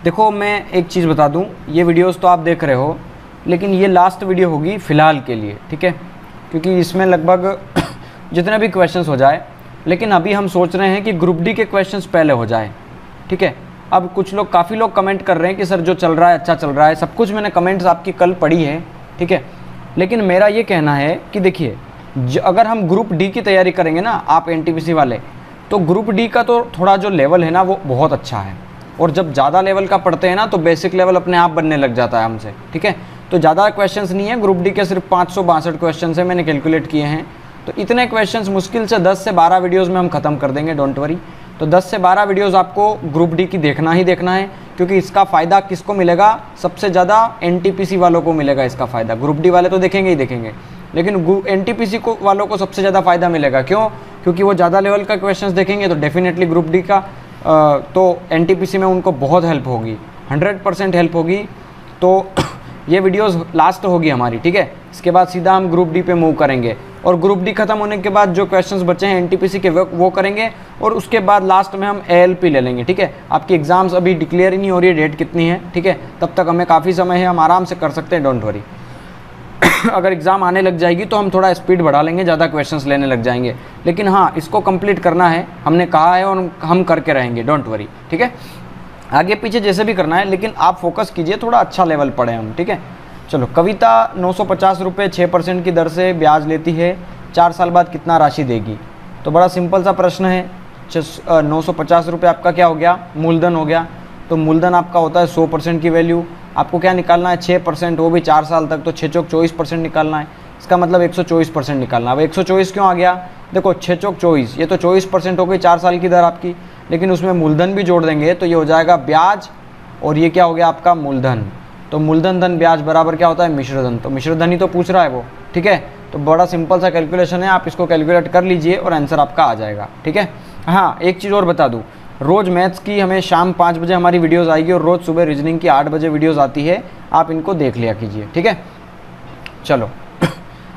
देखो मैं एक चीज़ बता दूं, ये वीडियोस तो आप देख रहे हो, लेकिन ये लास्ट वीडियो होगी फ़िलहाल के लिए, ठीक है, क्योंकि इसमें लगभग जितने भी क्वेश्चंस हो जाए, लेकिन अभी हम सोच रहे हैं कि ग्रुप डी के क्वेश्चंस पहले हो जाए, ठीक है। अब कुछ लोग, काफ़ी लोग कमेंट कर रहे हैं कि सर जो चल रहा है अच्छा चल रहा है, सब कुछ मैंने कमेंट्स आपकी कल पढ़ी है, ठीक है, लेकिन मेरा ये कहना है कि देखिए अगर हम ग्रुप डी की तैयारी करेंगे ना आप एनटीपीसी वाले, तो ग्रुप डी का तो थोड़ा जो लेवल है ना वो बहुत अच्छा है, और जब ज़्यादा लेवल का पढ़ते हैं ना तो बेसिक लेवल अपने आप बनने लग जाता है हमसे, ठीक है। तो ज़्यादा क्वेश्चंस नहीं है, ग्रुप डी के सिर्फ 562 क्वेश्चंस है, मैंने कैलकुलेट किए हैं। तो इतने क्वेश्चंस मुश्किल से 10 से 12 वीडियोज़ में हम ख़त्म कर देंगे, डोंट वरी। तो 10 से 12 वीडियोज़ आपको ग्रुप डी की देखना ही देखना है, क्योंकि इसका फ़ायदा किसको मिलेगा, सबसे ज़्यादा एनटीपीसी वालों को मिलेगा इसका फ़ायदा। ग्रुप डी वाले तो देखेंगे ही देखेंगे, लेकिन एनटीपीसी को वालों को सबसे ज़्यादा फ़ायदा मिलेगा। क्यों? क्योंकि वो ज़्यादा लेवल का क्वेश्चंस देखेंगे, तो डेफिनेटली ग्रुप डी का तो एनटीपीसी में उनको बहुत हेल्प होगी, 100% हेल्प होगी। तो ये वीडियोस लास्ट होगी हमारी, ठीक है। इसके बाद सीधा हम ग्रुप डी पे मूव करेंगे, और ग्रुप डी खत्म होने के बाद जो क्वेश्चंस बचे हैं एनटीपीसी के वो करेंगे, और उसके बाद लास्ट में हम एएलपी ले लेंगे, ठीक है। आपकी एग्ज़ाम्स अभी डिक्लेयर ही नहीं हो रही है, डेट कितनी है, ठीक है, तब तक हमें काफ़ी समय है, हम आराम से कर सकते हैं, डोंट वरी। अगर एग्ज़ाम आने लग जाएगी तो हम थोड़ा स्पीड बढ़ा लेंगे, ज़्यादा क्वेश्चंस लेने लग जाएंगे, लेकिन हाँ इसको कंप्लीट करना है, हमने कहा है और हम करके रहेंगे, डोंट वरी, ठीक है। आगे पीछे जैसे भी करना है, लेकिन आप फोकस कीजिए, थोड़ा अच्छा लेवल पढ़े हम, ठीक है। चलो, कविता 950 रुपये 6% की दर से ब्याज लेती है, 4 साल बाद कितना राशि देगी? तो बड़ा सिंपल सा प्रश्न है। 950 रुपये आपका क्या हो गया, मूलधन हो गया। तो मूलधन आपका होता है 100% की वैल्यू। आपको क्या निकालना है, 6%, वो भी 4 साल तक, तो 6 चौक 24% निकालना है। इसका मतलब 124% निकालना है। अब 124 क्यों आ गया? देखो 6 चौक 24, ये तो 24% हो गई 4 साल की दर आपकी, लेकिन उसमें मूलधन भी जोड़ देंगे तो ये हो जाएगा ब्याज, और ये क्या हो गया आपका मूलधन। तो मूलधन धन ब्याज बराबर क्या होता है, मिश्रधन। तो मिश्रधन ही तो पूछ रहा है वो, ठीक है। तो बड़ा सिंपल सा कैलकुलेशन है, आप इसको कैलकुलेट कर लीजिए और आंसर आपका आ जाएगा, ठीक है। हाँ, एक चीज़ और बता दूँ, रोज़ मैथ्स की हमें शाम 5 बजे हमारी वीडियोज़ आएगी, और रोज़ सुबह रीजनिंग की 8 बजे वीडियोज़ आती है, आप इनको देख लिया कीजिए, ठीक है। चलो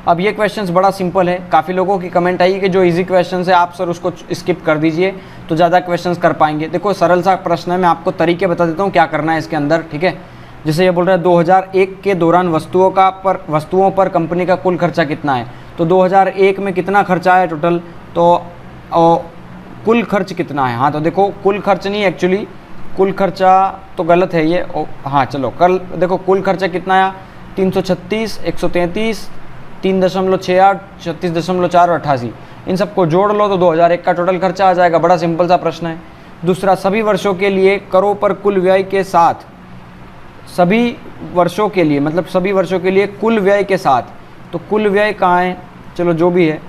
अब ये क्वेश्चंस बड़ा सिंपल है। काफ़ी लोगों की कमेंट आई कि जो इजी क्वेश्चन है आप सर उसको स्किप कर दीजिए तो ज़्यादा क्वेश्चंस कर पाएंगे। देखो सरल सा प्रश्न है, मैं आपको तरीके बता देता हूँ क्या करना है इसके अंदर, ठीक है। जैसे ये बोल रहा है 2001 के दौरान वस्तुओं पर कंपनी का कुल खर्चा कितना है। तो 2001 में कितना खर्चा है टोटल, तो कुल खर्च कितना है। हाँ तो देखो कुल खर्च नहीं, एक्चुअली कुल खर्चा तो गलत है ये। हाँ चलो कल देखो कुल खर्चा कितना है, 336, 133, 3.68, 36.4 और 88, इन सबको जोड़ लो तो 2001 का टोटल खर्चा आ जाएगा। बड़ा सिंपल सा प्रश्न है। दूसरा, सभी वर्षों के लिए करों पर कुल व्यय के साथ, सभी वर्षों के लिए मतलब सभी वर्षों के लिए कुल व्यय के साथ, तो कुल व्यय कहाँ है, चलो जो भी है,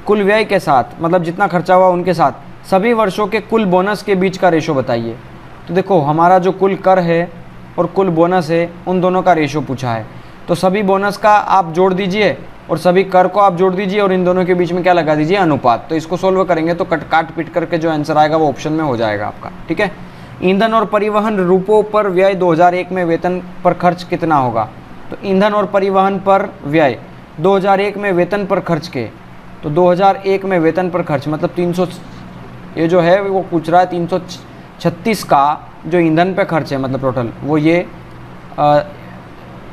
कुल व्यय के साथ मतलब जितना खर्चा हुआ उनके साथ सभी वर्षों के कुल बोनस के बीच का रेशो बताइए। तो देखो हमारा जो कुल कर है और कुल बोनस है उन दोनों का रेशो पूछा है, तो सभी बोनस का आप जोड़ दीजिए और सभी कर को आप जोड़ दीजिए और इन दोनों के बीच में क्या लगा दीजिए, अनुपात। तो इसको सोल्व करेंगे तो काट पीट करके जो आंसर आएगा वो ऑप्शन में हो जाएगा आपका, ठीक है। ईंधन और परिवहन रूपों पर व्यय 2001 में वेतन पर खर्च कितना होगा। तो ईंधन और परिवहन पर व्यय 2001 में वेतन पर खर्च के, तो 2001 में वेतन पर खर्च मतलब 300, ये जो है वो पूछ रहा है 336 का जो ईंधन पे खर्च है मतलब टोटल वो ये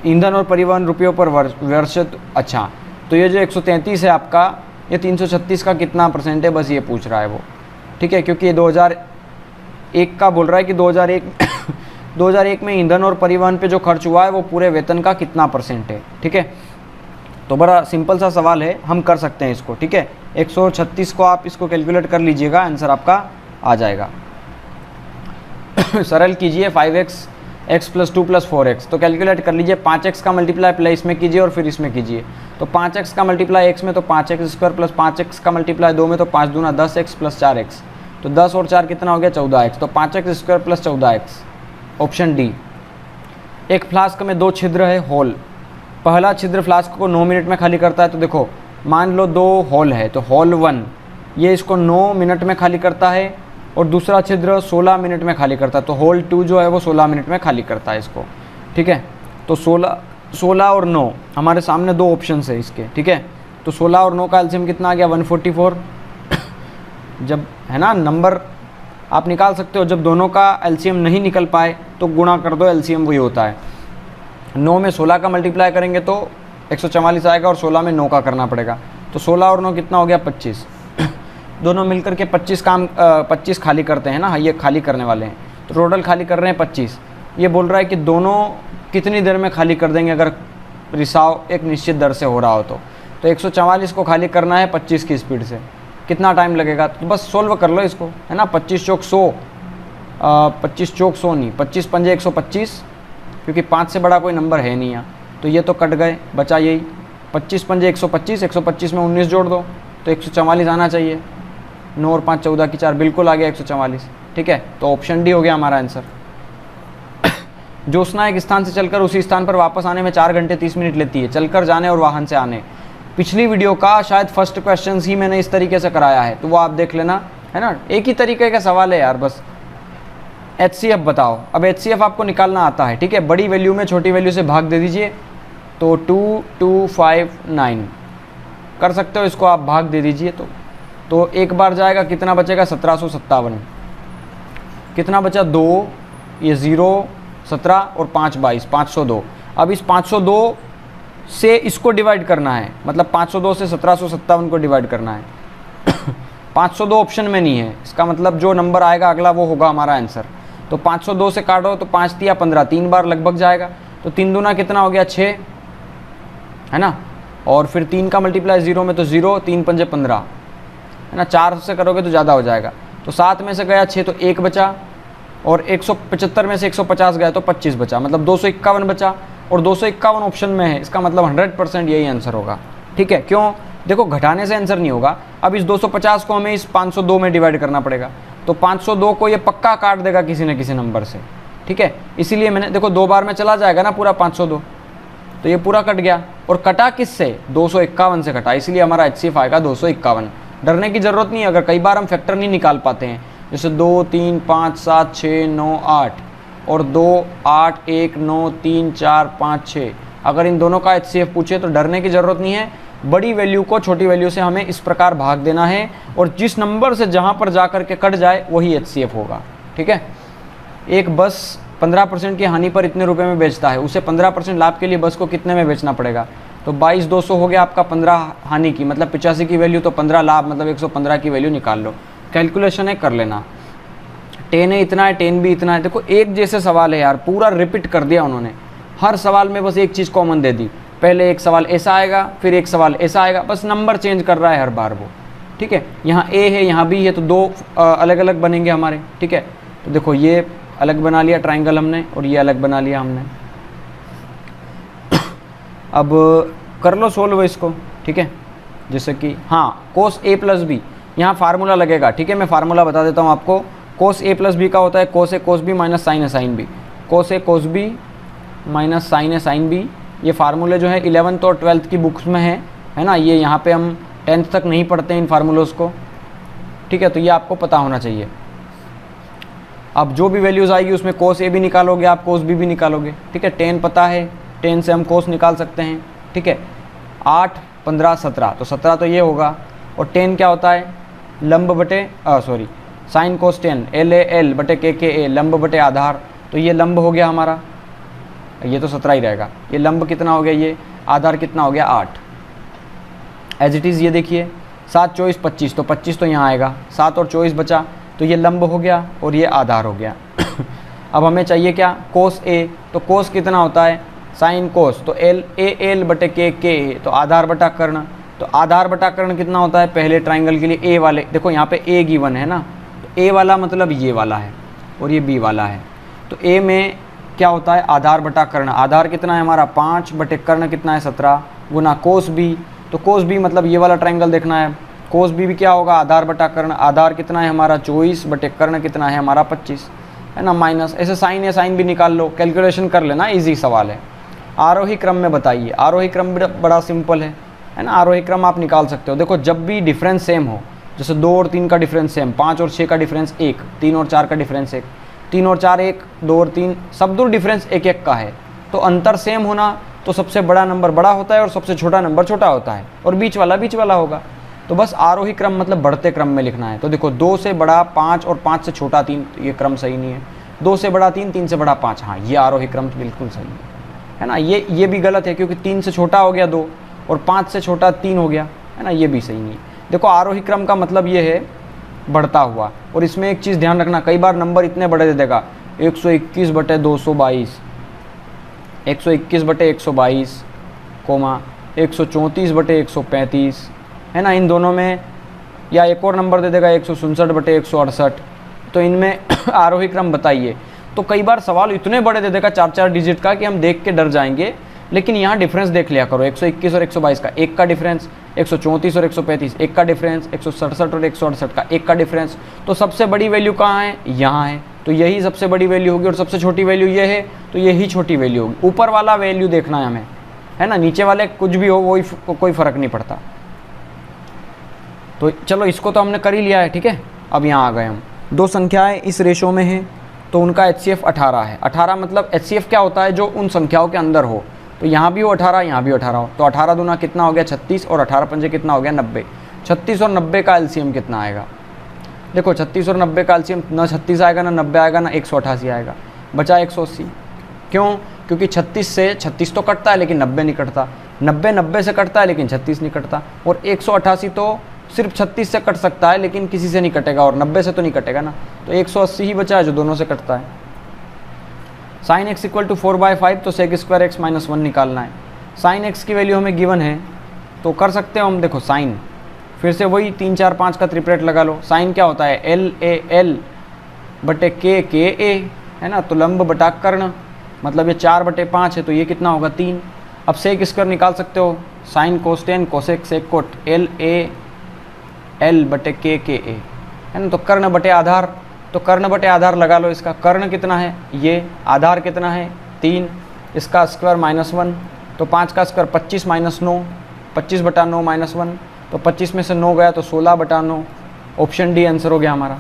ईंधन और परिवहन रुपयों पर वर्ष। अच्छा तो ये जो 133 है आपका, ये 336 का कितना परसेंट है, बस ये पूछ रहा है वो, ठीक है। क्योंकि ये 2001 का बोल रहा है कि 2001 में ईंधन और परिवहन पे जो खर्च हुआ है वो पूरे वेतन का कितना परसेंट है, ठीक है। तो बड़ा सिंपल सा सवाल है, हम कर सकते हैं इसको, ठीक है। 136 को आप इसको कैलकुलेट कर लीजिएगा, आंसर आपका आ जाएगा। सरल कीजिए 5x x + 2 + 4x, तो कैलकुलेट कर लीजिए। 5x का मल्टीप्लाई पहले इसमें कीजिए और फिर इसमें कीजिए। तो 5x का मल्टीप्लाई x में तो 5x² + 5x का मल्टीप्लाई 2 में तो 5 दूना 10x + 4x, तो 10 और 4 कितना हो गया 14x, तो 5x² + 14x, ऑप्शन डी। एक फ्लास्क में 2 छिद्र है, होल। पहला छिद्र फ्लास्क को 9 मिनट में खाली करता है। तो देखो मान लो 2 होल है, तो होल 1 ये इसको 9 मिनट में खाली करता है और दूसरा छिद्र 16 मिनट में खाली करता है। तो होल 2 जो है वो 16 मिनट में खाली करता है इसको, ठीक है। तो 16 और 9 हमारे सामने 2 ऑप्शन है इसके, ठीक है। तो 16 और 9 का एलसीएम कितना आ गया 144। जब है ना नंबर आप निकाल सकते हो। जब दोनों का एलसीएम नहीं निकल पाए तो गुणा कर दो, एलसीएम वही होता है। 9 में 16 का मल्टीप्लाई करेंगे तो 144 आएगा और 16 में 9 का करना पड़ेगा। तो 16 और 9 कितना हो गया 25। दोनों मिलकर के 25 खाली करते हैं ना, हाँ ये खाली करने वाले हैं। तो टोटल खाली कर रहे हैं 25। ये बोल रहा है कि दोनों कितनी देर में खाली कर देंगे अगर रिसाव एक निश्चित दर से हो रहा हो तो 144 को खाली करना है 25 की स्पीड से, कितना टाइम लगेगा? तो बस सोल्व कर लो इसको, है ना। 25 चौक 100, 25 चौक 100 नहीं, 25 पंजे 125, क्योंकि 5 से बड़ा कोई नंबर है नहीं यहाँ, तो ये तो कट गए, बचा यही 25 पंजे 125, 125 में 19 जोड़ दो तो 144 आना चाहिए। 9 और 5 14 की 4, बिल्कुल आ गया 144। ठीक है, तो ऑप्शन डी हो गया हमारा आंसर। ज्योत्सना एक स्थान से चलकर उसी स्थान पर वापस आने में 4 घंटे 30 मिनट लेती है, चलकर जाने और वाहन से आने। पिछली वीडियो का शायद फर्स्ट क्वेश्चन ही मैंने इस तरीके से कराया है, तो वो आप देख लेना, है ना। एक ही तरीके का सवाल है यार, बस HCF बताओ। अब HCF आपको निकालना आता है, ठीक है। बड़ी वैल्यू में छोटी वैल्यू से भाग दे दीजिए, तो 2259 कर सकते हो, इसको आप भाग दे दीजिए। तो एक बार जाएगा, कितना बचेगा 1757, कितना बचा 2, ये 0 17 और 5 22, 502। अब इस 502 से इसको डिवाइड करना है, मतलब 502 से 1757 को डिवाइड करना है। 502 ऑप्शन में नहीं है, इसका मतलब जो नंबर आएगा अगला वो होगा हमारा आंसर। तो 502 से काटो तो 5 तिया 15, 3 बार लगभग जाएगा। तो 3 दूना कितना हो गया 6, है ना। और फिर 3 का मल्टीप्लाई 0 में तो 0, 3 पंजे 15, है ना। 4 से करोगे तो ज़्यादा हो जाएगा। तो 7 में से गया 6 तो 1 बचा, और 175 में से 150 गया तो 25 बचा, मतलब 251 बचा। और 251 ऑप्शन में है, इसका मतलब 100% यही आंसर होगा। ठीक है, क्यों? देखो घटाने से आंसर नहीं होगा। अब इस 250 को हमें इस 502 में डिवाइड करना पड़ेगा, तो 502 को ये पक्का काट देगा किसी न किसी नंबर से। ठीक है, इसीलिए मैंने, देखो 2 बार में चला जाएगा ना पूरा 502, तो ये पूरा कट गया। और कटा किससे? 251 से कटा, इसलिए हमारा HCF आएगा 251। डरने की ज़रूरत नहीं है अगर कई बार हम फैक्टर नहीं निकाल पाते हैं, जैसे 2 3 5 7 6 9 8 और 2 8 1 9 3 4 5 6, अगर इन दोनों का HCF पूछे तो डरने की ज़रूरत नहीं है। बड़ी वैल्यू को छोटी वैल्यू से हमें इस प्रकार भाग देना है, और जिस नंबर से जहाँ पर जा कर के कट जाए वही HCF होगा। ठीक है, एक बस 15% की हानि पर इतने रुपए में बेचता है, उसे 15% लाभ के लिए बस को कितने में बेचना पड़ेगा? तो 22,200 हो गया आपका 15 हानि की, मतलब 85 की वैल्यू, तो 15 लाभ, मतलब 115 की वैल्यू निकाल लो। कैलकुलेशन है, कर लेना। 10 है इतना है, 10 भी इतना है। देखो एक जैसे सवाल है यार, पूरा रिपीट कर दिया उन्होंने, हर सवाल में बस एक चीज़ कॉमन दे दी। पहले एक सवाल ऐसा आएगा, फिर एक सवाल ऐसा आएगा, बस नंबर चेंज कर रहा है हर बार वो। ठीक है, यहाँ A है, यहाँ B है, तो 2 अलग अलग बनेंगे हमारे। ठीक है, तो देखो ये अलग बना लिया ट्राइंगल हमने, और ये अलग बना लिया हमने। अब कर लो सोल्व इसको। ठीक है, जैसे कि हाँ, cos A + B, यहाँ फार्मूला लगेगा। ठीक है, मैं फार्मूला बता देता हूँ आपको। cos A + B का होता है cos A cos B minus sin A sin B, cos A cos B minus sin A sin B। ये फार्मूले जो है 11th और 12th की बुक्स में है ना। ये यहाँ पे हम 10th तक नहीं पढ़ते इन फार्मूलोज़ को। ठीक है, तो ये आपको पता होना चाहिए। अब जो भी वैल्यूज़ आएगी उसमें cos A भी निकालोगे आप, cos B भी निकालोगे। ठीक है, 10 पता है, 10 से हम cos निकाल सकते हैं। ठीक है, 8 15 17, तो 17 तो ये होगा। और 10 क्या होता है? लंब बटे साइन कोस 10, LA बटे KKA, लंब बटे आधार। तो ये लंब हो गया हमारा, ये तो 17 ही रहेगा। ये लंब कितना हो गया, ये आधार कितना हो गया 8। एज इट इज़ ये देखिए, 7 24 25, तो 25 तो यहाँ आएगा, 7 और 24 बचा, तो ये लंब हो गया और ये आधार हो गया। अब हमें चाहिए क्या? कोस A, तो कोस कितना होता है? साइन कोस, तो LA बटे KKA, तो आधार बटा कर्ण। तो आधार बटा कर्ण कितना होता है पहले ट्राइंगल के लिए? A वाले, देखो यहाँ पे A गिवन है ना, तो A वाला मतलब ये वाला है और ये B वाला है। तो A में क्या होता है? आधार बटा कर्ण। आधार कितना है हमारा 5 बटे कर्ण कितना है 17 गुना कोस B। तो कोस B मतलब ये वाला ट्राइंगल देखना है। कोस B भी क्या होगा? आधार बटा कर्ण। आधार कितना है हमारा 24 बटे कर्ण कितना है हमारा 25, है ना, माइनस। ऐसे साइन है, साइन भी निकाल लो, कैलकुलेशन कर लेना, इजी सवाल है। आरोही क्रम में बताइए। आरोही क्रम बड़ा सिंपल है ना। आरोही क्रम आप निकाल सकते हो। देखो जब भी डिफरेंस सेम हो, जैसे 2 और 3 का डिफरेंस सेम, 5 और 6 का डिफरेंस 1, 3 और 4 का डिफरेंस 1, 3 और 4 1, 2 और 3 सब दूर डिफरेंस 1 1 का है, तो अंतर सेम होना तो सबसे बड़ा नंबर बड़ा होता है और सबसे छोटा नंबर छोटा होता है, और बीच वाला होगा। तो बस आरोही क्रम मतलब बढ़ते क्रम में लिखना है। तो देखो 2 से बड़ा 5 और 5 से छोटा 3, ये क्रम सही नहीं है। 2 से बड़ा 3, 3 से बड़ा 5, हाँ ये आरोही क्रम तो बिल्कुल सही है ना। ये भी गलत है क्योंकि 3 से छोटा हो गया 2 और 5 से छोटा 3 हो गया, है ना, ये भी सही नहीं है। देखो आरोही क्रम का मतलब ये है बढ़ता हुआ। और इसमें एक चीज़ ध्यान रखना, कई बार नंबर इतने बड़े दे देगा 121/222, 121/122, 134/135, है ना, इन दोनों में। या एक और नंबर दे देगा 167/168, तो इनमें आरोही क्रम बताइए। तो कई बार सवाल इतने बड़े दे देगा 4-4 डिजिट का कि हम देख के डर जाएंगे, लेकिन यहाँ डिफरेंस देख लिया करो। 121 और 122 का 1 का डिफरेंस, 134 और 135 1 का डिफरेंस, 167 और 168 का 1 का डिफरेंस। तो सबसे बड़ी वैल्यू कहाँ है? यहाँ है, तो यही सबसे बड़ी वैल्यू होगी। और सबसे छोटी वैल्यू ये है, तो यही छोटी वैल्यू होगी। ऊपर वाला वैल्यू देखना है हमें, है ना, नीचे वाले कुछ भी हो वही कोई फ़र्क नहीं पड़ता। तो चलो इसको तो हमने कर ही लिया है, ठीक है। अब यहाँ आ गए हम, दो संख्याएं इस रेशो में हैं तो उनका HCF 18 है। 18 मतलब HCF क्या होता है? जो उन संख्याओं के अंदर हो। तो यहाँ भी हो 18, यहाँ भी 18 हो, तो 18 दूना कितना हो गया 36 और 18 पंजे कितना हो गया 90। 36 और 90 का LCM कितना आएगा? देखो 36 और 90 का LCM ना 36 आएगा, ना 90 आएगा, ना 188 आएगा, बचा 180। क्यों? क्योंकि 36 से 36 तो कटता है लेकिन 90 नहीं कटता, 90 90 से कटता है लेकिन 36 नहीं कटता, और 188 तो सिर्फ 36 से कट सकता है लेकिन किसी से नहीं कटेगा, और 90 से तो नहीं कटेगा ना। तो 180 ही बचा है जो दोनों से कटता है। sin x = 4/5, तो sec² x - 1 निकालना है। sin x की वैल्यू हमें गिवन है तो कर सकते हो हम। देखो sin, फिर से वही 3 4 5 का ट्रिपलेट लगा लो। sin क्या होता है? LAL/KKA, है ना, तो लंब बटा कर्ण, मतलब ये 4/5 है तो ये कितना होगा 3। अब sec² निकाल सकते हो, sin cos tan cosec sec cot LAL/KKA, है ना, तो कर्ण बटे आधार, तो कर्ण बटे आधार लगा लो। इसका कर्ण कितना है? ये आधार कितना है 3, इसका स्क्वायर -1, तो 5 का स्क्वायर 25 - 9, 25/9 -1, तो 25 में से 9 गया तो 16/9। ऑप्शन डी आंसर हो गया हमारा,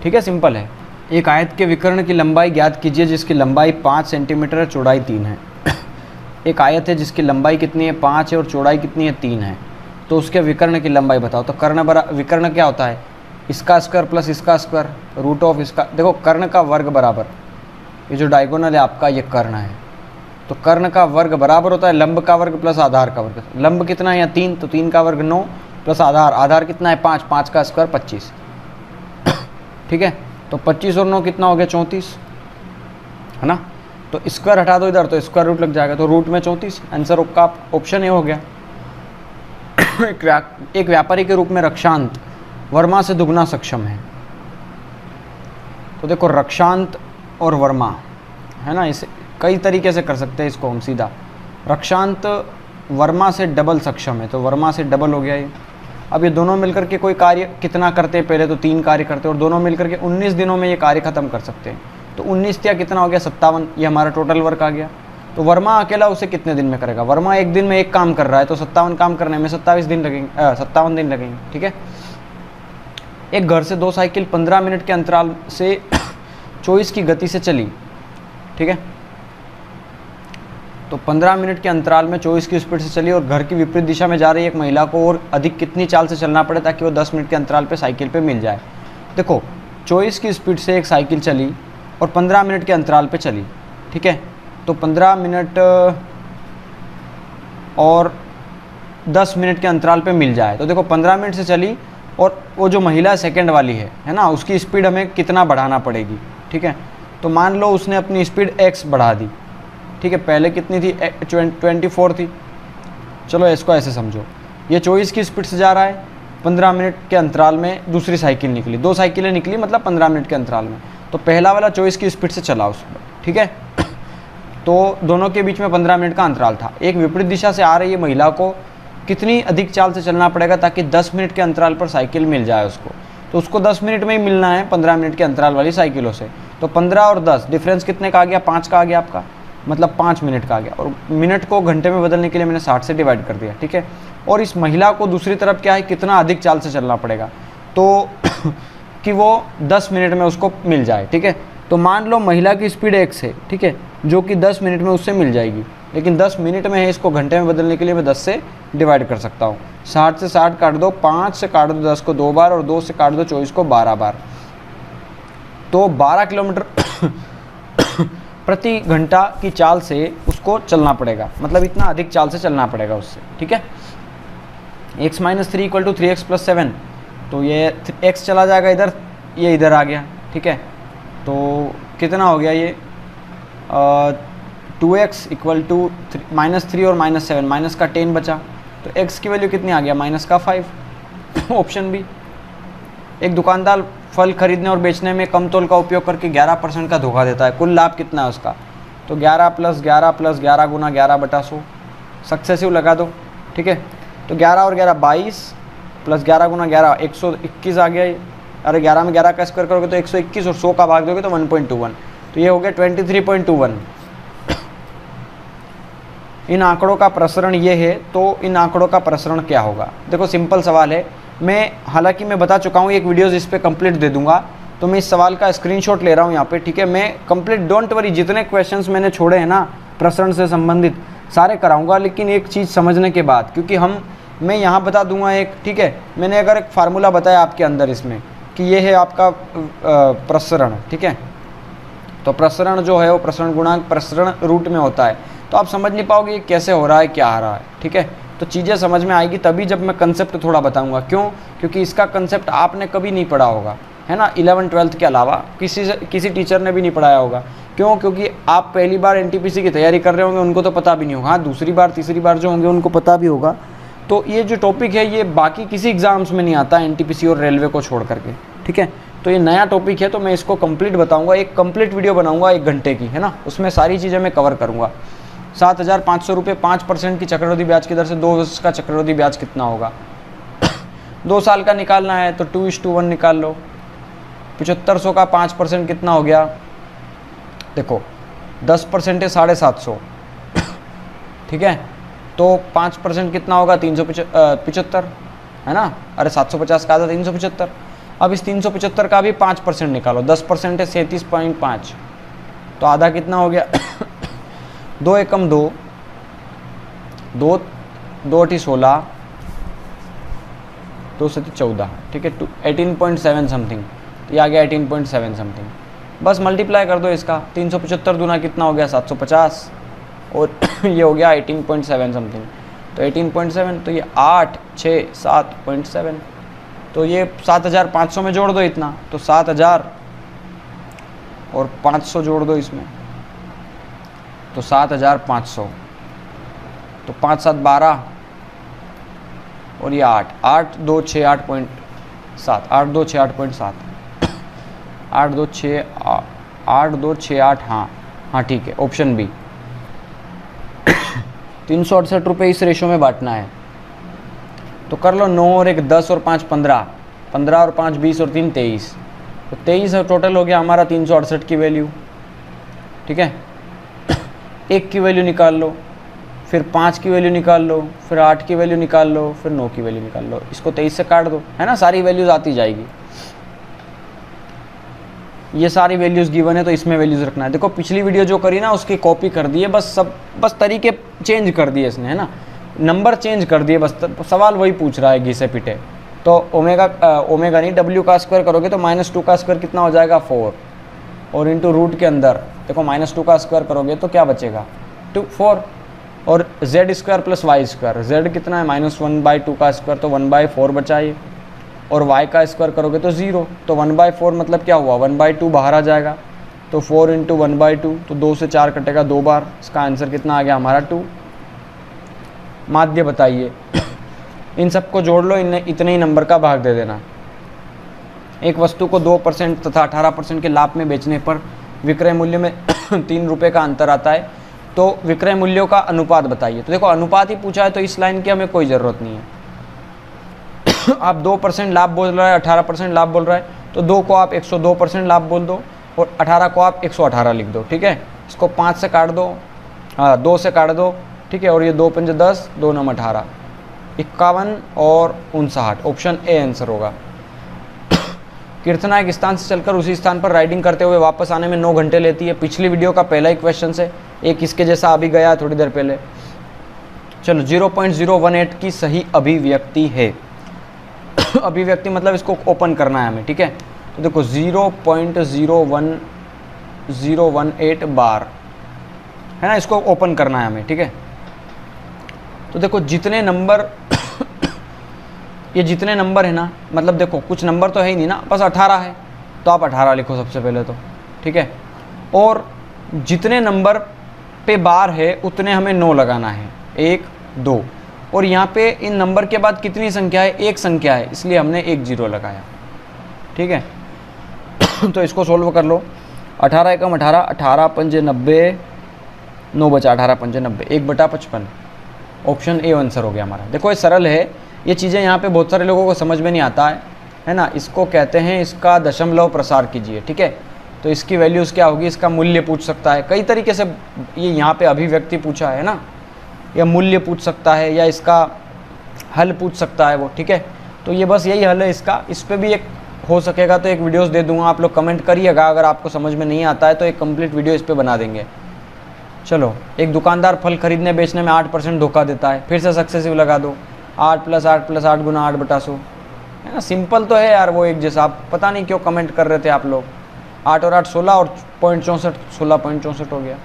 ठीक है, सिंपल है। एक आयत के विकर्ण की लंबाई ज्ञात कीजिए जिसकी लंबाई 5 सेंटीमीटर है, चौड़ाई 3 है। एक आयत है जिसकी लंबाई कितनी है 5 है और चौड़ाई कितनी है 3 है, तो उसके विकर्ण की लंबाई बताओ। तो विकर्ण क्या होता है? इसका स्क्वायर प्लस इसका स्क्वायर रूट ऑफ इसका। देखो कर्ण का वर्ग बराबर, ये जो डायगोनल है आपका ये कर्ण है, तो कर्ण का वर्ग बराबर होता है लंब का वर्ग प्लस आधार का वर्ग। लंब कितना है यहाँ 3, तो 3 का वर्ग 9 प्लस आधार कितना है 5, 5 का स्क्वायर 25, ठीक है। तो 25 और 9 कितना हो गया 34, है ना। तो स्क्वायर हटा दो इधर तो स्क्वायर रूट लग जाएगा, तो रूट में 34। आंसर का ऑप्शन ए हो गया। एक व्यापारी के रूप में रक्षांत वर्मा से दुगना सक्षम है। तो देखो रक्षांत और वर्मा, है ना, इसे कई तरीके से कर सकते हैं इसको हम सीधा। रक्षांत वर्मा से डबल सक्षम है, तो वर्मा से डबल हो गया ये। अब ये दोनों मिलकर के कोई कार्य कितना करते हैं? पहले तो 3 कार्य करते हैं और दोनों मिलकर के 19 दिनों में ये कार्य खत्म कर सकते हैं। तो 19 क्या कितना हो गया 57, ये हमारा टोटल वर्क आ गया। तो वर्मा अकेला उसे कितने दिन में करेगा? वर्मा एक दिन में एक काम कर रहा है, तो 57 काम करने में 57 दिन लगेंगे, ठीक है। एक घर से 2 साइकिल 15 मिनट के अंतराल से 24 की गति से चली, ठीक है। तो 15 मिनट के अंतराल में 24 की स्पीड से चली और घर की विपरीत दिशा में जा रही एक महिला को और अधिक कितनी चाल से चलना पड़े ताकि वो 10 मिनट के अंतराल पे साइकिल पे मिल जाए? देखो 24 की स्पीड से एक साइकिल चली और 15 मिनट के अंतराल पे चली, ठीक है। तो 15 मिनट और 10 मिनट के अंतराल पे मिल जाए, तो देखो 15 मिनट से चली और वो जो महिला सेकंड वाली है ना, उसकी स्पीड हमें कितना बढ़ाना पड़ेगी, ठीक है। तो मान लो उसने अपनी स्पीड x बढ़ा दी, ठीक है। पहले कितनी थी 24 थी, चलो इसको ऐसे समझो, ये 24 की स्पीड से जा रहा है, 15 मिनट के अंतराल में दूसरी साइकिल निकली, 2 साइकिलें निकली मतलब 15 मिनट के अंतराल में। तो पहला वाला 24 की स्पीड से चला उसमें, ठीक है। तो दोनों के बीच में 15 मिनट का अंतराल था। एक विपरीत दिशा से आ रही है महिला को कितनी अधिक चाल से चलना पड़ेगा ताकि 10 मिनट के अंतराल पर साइकिल मिल जाए उसको? तो उसको 10 मिनट में ही मिलना है 15 मिनट के अंतराल वाली साइकिलों से। तो 15 और 10 डिफरेंस कितने का आ गया? 5 का आ गया आपका, मतलब 5 मिनट का आ गया। और मिनट को घंटे में बदलने के लिए मैंने 60 से डिवाइड कर दिया, ठीक है। और इस महिला को दूसरी तरफ क्या है, कितना अधिक चाल से चलना पड़ेगा तो कि वो 10 मिनट में उसको मिल जाए, ठीक है। तो मान लो महिला की स्पीड x है, ठीक है, जो कि 10 मिनट में उससे मिल जाएगी। लेकिन 10 मिनट में है, इसको घंटे में बदलने के लिए मैं 10 से डिवाइड कर सकता हूँ। 60 से 60 काट दो, 5 से काट दो 10 को 2 बार, और 2 से काट दो 24 को 12 बार। तो 12 किलोमीटर प्रति घंटा की चाल से उसको चलना पड़ेगा, मतलब इतना अधिक चाल से चलना पड़ेगा उससे, ठीक है। x - 3 = 3x + 7, तो ये x चला जाएगा इधर, ये इधर आ गया, ठीक है। तो कितना हो गया ये 2x = -3 और -7, माइनस का 10 बचा, तो x की वैल्यू कितनी आ गया -5। Option B. एक दुकानदार फल खरीदने और बेचने में कम तोल का उपयोग करके 11% का धोखा देता है, कुल लाभ कितना है उसका? तो 11 + 11 + 11 × 11/100 सक्सेसिव लगा दो, ठीक है। तो 11 और 11 22 + 11 × 11 121 आ गया ये। अरे 11 में 11 का स्क्वायर करोगे तो 121, और 100 का भाग दोगे तो 1.21, तो ये हो गया 23.21। इन आंकड़ों का प्रसरण ये है, तो इन आंकड़ों का प्रसरण क्या होगा? देखो सिंपल सवाल है, मैं हालांकि मैं बता चुका हूँ, एक वीडियोज़ इस पर कंप्लीट दे दूंगा, तो मैं इस सवाल का स्क्रीनशॉट ले रहा हूँ यहाँ पे, ठीक है। मैं कंप्लीट, डोंट वरी, जितने क्वेश्चंस मैंने छोड़े हैं ना प्रसरण से संबंधित सारे कराऊंगा, लेकिन एक चीज़ समझने के बाद, क्योंकि मैं यहाँ बता दूंगा एक, ठीक है। मैंने अगर एक फार्मूला बताया आपके अंदर इसमें कि ये है आपका प्रसरण, ठीक है। तो प्रसरण जो है वो प्रसरण गुणांक प्रसरण रूट में होता है, तो आप समझ नहीं पाओगे कैसे हो रहा है, क्या आ रहा है, ठीक है। तो चीज़ें समझ में आएगी तभी जब मैं कंसेप्ट थोड़ा बताऊंगा। क्यों? क्योंकि इसका कंसेप्ट आपने कभी नहीं पढ़ा होगा, है ना, 11th-12th के अलावा किसी टीचर ने भी नहीं पढ़ाया होगा। क्यों? क्योंकि आप पहली बार एनटीपीसी की तैयारी कर रहे होंगे, उनको तो पता भी नहीं होगा। हाँ, दूसरी बार तीसरी बार जो होंगे उनको पता भी होगा। तो ये जो टॉपिक है ये बाकी किसी एग्जाम्स में नहीं आता, एनटीपीसी और रेलवे को छोड़ करके, ठीक है। तो ये नया टॉपिक है, तो मैं इसको कंप्लीट बताऊंगा, एक कंप्लीट वीडियो बनाऊंगा 1 घंटे की, है ना, उसमें सारी चीज़ें मैं कवर करूंगा। 7,500 रुपये 5% की चक्रवृद्धि ब्याज की दर से 2 वर्ष का चक्रवृद्धि ब्याज कितना होगा? 2 साल का निकालना है तो 2:1 निकाल लो। 7500 का 5% कितना हो गया? देखो 10% है 750, ठीक है। तो 5% कितना होगा? 375, है ना। अरे 750 का था 375। अब इस 375 का भी 5% निकालो, 10% है 37.5, तो आधा कितना हो गया? 2 एकम 2, 2 2 16, 2 से 14, ठीक है। 18.7 समथिंग, तो ये आ गया 18.7 समथिंग। बस मल्टीप्लाई कर दो इसका, 375 दूना कितना हो गया? 750, और ये हो गया 18.7 समथिंग। तो 18.7, तो ये 8 6 7.7, तो ये 7,500 में जोड़ दो इतना, तो 7,000 और 500 जोड़ दो इसमें, तो 7,500, तो 5 7 12, और ये 8 8 2 6 8.7, 8 2 6 8.7, 8 2 6 8 2 6 8, हाँ ठीक है, ऑप्शन बी। 368 रुपये इस रेशो में बांटना है, तो कर लो। 9 और 1 10 और 5 15, 15 और 5 20 और 3 23, तो 23 टोटल हो गया हमारा 368 की वैल्यू, ठीक है। 1 की वैल्यू निकाल लो, फिर 5 की वैल्यू निकाल लो, फिर 8 की वैल्यू निकाल लो, फिर 9 की वैल्यू निकाल लो। इसको 23 से काट दो, है ना, सारी वैल्यूज़ आती जाएगी। ये सारी वैल्यूज़ गिवन है, तो इसमें वैल्यूज़ रखना है। देखो पिछली वीडियो जो करी ना उसकी कॉपी कर दी है, बस तरीके चेंज कर दिए इसने, है ना, नंबर चेंज कर दिए, बस सवाल वही पूछ रहा है घिसे पिटे। तो ओमेगा नहीं, W का स्क्वायर करोगे तो -2 का स्क्वायर कितना हो जाएगा? 4, और इंटू रूट के अंदर देखो -2 का स्क्वायर करोगे तो क्या बचेगा? 4, और Z square plus Y square, Z कितना है? -1/2 का स्क्वायर, तो 1/4 बचा ये, और y का स्क्वायर करोगे तो 0, तो 1/4 मतलब क्या हुआ? 1/2 बाहर आ जाएगा, तो 4 × 1/2, तो 2 से 4 कटेगा 2 बार। इसका आंसर कितना आ गया हमारा? 2। माध्य बताइए। इन सबको जोड़ लो, इतने ही नंबर का भाग दे देना। एक वस्तु को 2% तथा 18% के लाभ में बेचने पर विक्रय मूल्य में 3 रुपये का अंतर आता है, तो विक्रय मूल्यों का अनुपात बताइए। तो देखो अनुपात ही पूछा है, तो इस लाइन की हमें कोई ज़रूरत नहीं है। आप 2% लाभ बोल रहा है, 18% लाभ बोल रहा है, तो 2 को आप 102% लाभ बोल दो, और 18 को आप 118 लिख दो, ठीक है। इसको 5 से काट दो, 2 से काट दो, ठीक है, और ये 2 × 5 = 10, 2 × 9 = 18, 51 और 59, ऑप्शन ए आंसर होगा। कीर्तना एक स्थान से चलकर उसी स्थान पर राइडिंग करते हुए वापस आने में 9 घंटे लेती है। पिछली वीडियो का पहला ही क्वेश्चन है, एक इसके जैसा अभी गया थोड़ी देर पहले। चलो 0.018 की सही अभिव्यक्ति है। अभिव्यक्ति मतलब इसको ओपन करना है हमें, ठीक है। तो देखो 0.01018 बार है ना, इसको ओपन करना है हमें, ठीक है। तो देखो जितने नंबर ये जितने नंबर है ना, मतलब देखो कुछ नंबर तो है ही नहीं ना, बस 18 है, तो आप 18 लिखो सबसे पहले तो, ठीक है। और जितने नंबर पे बार है उतने हमें 9 लगाना है, 1 2, और यहाँ पे इन नंबर के बाद कितनी संख्या है, एक संख्या है, इसलिए हमने 1 0 लगाया, ठीक है। तो इसको सोल्व कर लो। 18 एकम 18, 18 पंजे 90, 9 बचा 18 पंजे 90, 1/55। ऑप्शन ए आंसर हो गया हमारा। देखो ये सरल है, ये चीज़ें यहाँ पे बहुत सारे लोगों को समझ में नहीं आता है ना। इसको कहते हैं, इसका दशमलव प्रसार कीजिए, ठीक है। तो इसकी वैल्यूज़ क्या होगी, इसका मूल्य पूछ सकता है कई तरीके से। ये यहाँ पे अभिव्यक्ति पूछा है ना, या मूल्य पूछ सकता है, या इसका हल पूछ सकता है वो, ठीक है। तो ये बस यही हल है इसका। इस पर भी एक हो सकेगा तो एक वीडियोस दे दूंगा, आप लोग कमेंट करिएगा। अगर आपको समझ में नहीं आता है तो एक कंप्लीट वीडियो इस पर बना देंगे। चलो, एक दुकानदार फल खरीदने बेचने में 8% धोखा देता है, फिर से सक्सेसिव लगा दो। 8 + 8 + 8 गुना 8/100 है ना। सिंपल तो है यार वो एक जैसा। आप पता नहीं क्यों कमेंट कर रहे थे आप लोग। 8 और 8 16 और 0.64 16.64 हो गया।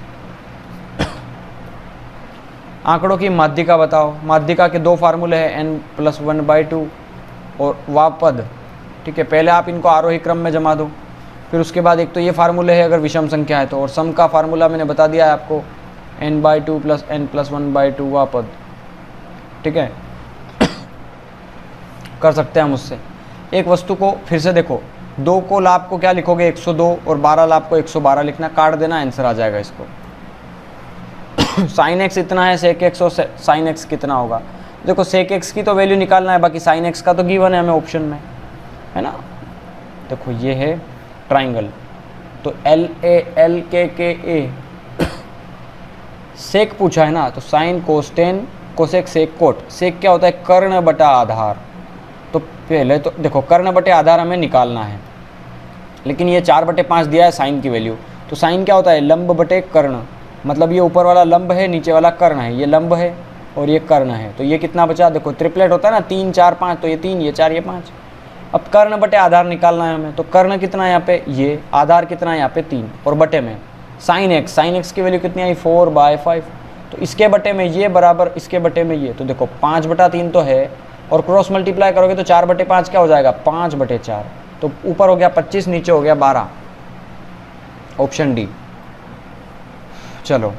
आंकड़ों की माध्यिका बताओ। माध्यिका के 2 फार्मूले हैं, n+1/2 और वापद, ठीक है। पहले आप इनको आरोही क्रम में जमा दो, फिर उसके बाद एक तो ये फार्मूले है अगर विषम संख्या है तो, और सम का फार्मूला मैंने बता दिया है आपको, n/2 + n+1/2 वापद, ठीक है। कर सकते हैं हम उससे। एक वस्तु को फिर से देखो, 2 को लाभ को क्या लिखोगे 102, और 12 लाभ को 112 लिखना, काट देना, आंसर आ जाएगा इसको। sin x इतना है, sec x और sin x कितना होगा। देखो sec x की तो वैल्यू निकालना है, बाकी sin x का तो गिवन है हमें ऑप्शन में, है ना। देखो ये है ट्राइंगल, तो LALKKA सेक पूछा है ना, तो साइन कोस्टेन कोसेक सेक कोट। सेक क्या होता है, कर्ण बटा आधार। तो पहले तो देखो कर्ण बटे आधार हमें निकालना है, लेकिन ये 4/5 दिया है साइन की वैल्यू। तो साइन क्या होता है, लंब बटे कर्ण, मतलब ये ऊपर वाला लंब है, नीचे वाला कर्ण है। ये लंब है और ये कर्ण है, तो ये कितना बचा, देखो ट्रिपलेट होता है ना, 3 4 5, तो ये 3 ये 4 ये 5। अब कर्ण बटे आधार निकालना है हमें, तो कर्ण कितना है यहाँ पे, ये आधार कितना है यहाँ पे 3, और बटे में साइन एक्स की वैल्यू कितनी आई 4/5। तो इसके बटे में ये बराबर इसके बटे में ये, तो देखो 5/3 तो है, और क्रॉस मल्टीप्लाई करोगे तो 4/5 क्या हो जाएगा, 5/4। तो ऊपर हो गया 25, नीचे हो गया 12, ऑप्शन डी। चलो,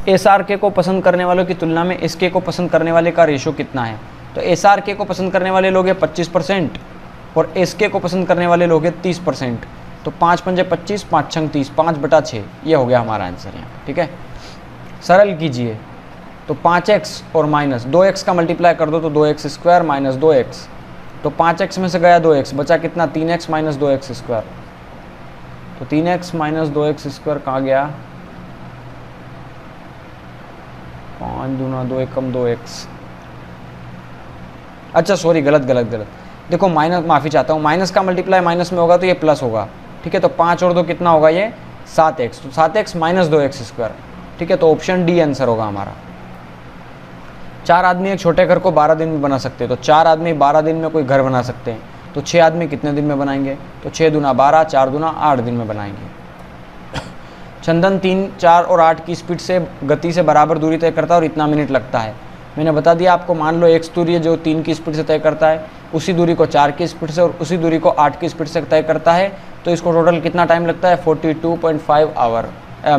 SRK को पसंद करने वालों की तुलना में SK को पसंद करने वाले का रेशो कितना है। तो SRK को पसंद करने वाले लोग हैं 25%, और SK को पसंद करने वाले लोग हैं 30%। तो 5 पंजे 25, 5 छंग 30, 5/6, ये हो गया हमारा आंसर यहाँ, ठीक है। सरल कीजिए, तो 5x और माइनस 2x का मल्टीप्लाई कर दो, तो 2x² माइनस 2x, तो 5x में से गया 2x, बचा कितना 3x माइनस 2x²। तो 3x माइनस 2x² कहाँ गया, 5 दूना 2 एकम 2x। अच्छा सॉरी, गलत। देखो माइनस, माफ़ी चाहता हूँ, माइनस का मल्टीप्लाई माइनस में होगा तो ये प्लस होगा, ठीक है। तो 5 और 2 कितना होगा, ये 7x, तो 7x माइनस 2x², ठीक है। तो ऑप्शन डी आंसर होगा हमारा। 4 आदमी एक छोटे घर को 12 दिन में बना सकते हैं, तो 4 आदमी 12 दिन में कोई घर बना सकते हैं, तो 6 आदमी कितने दिन में बनाएंगे, तो 6 दूना 12, 4 दूना 8 दिन में बनाएंगे। चंदन 3, 4 और 8 की स्पीड से गति से बराबर दूरी तय करता है और इतना मिनट लगता है। मैंने बता दिया आपको, मान लो x दूरी है जो 3 की स्पीड से तय करता है, उसी दूरी को 4 की स्पीड से और उसी दूरी को 8 की स्पीड से तय करता है, तो इसको टोटल कितना टाइम लगता है, 42.5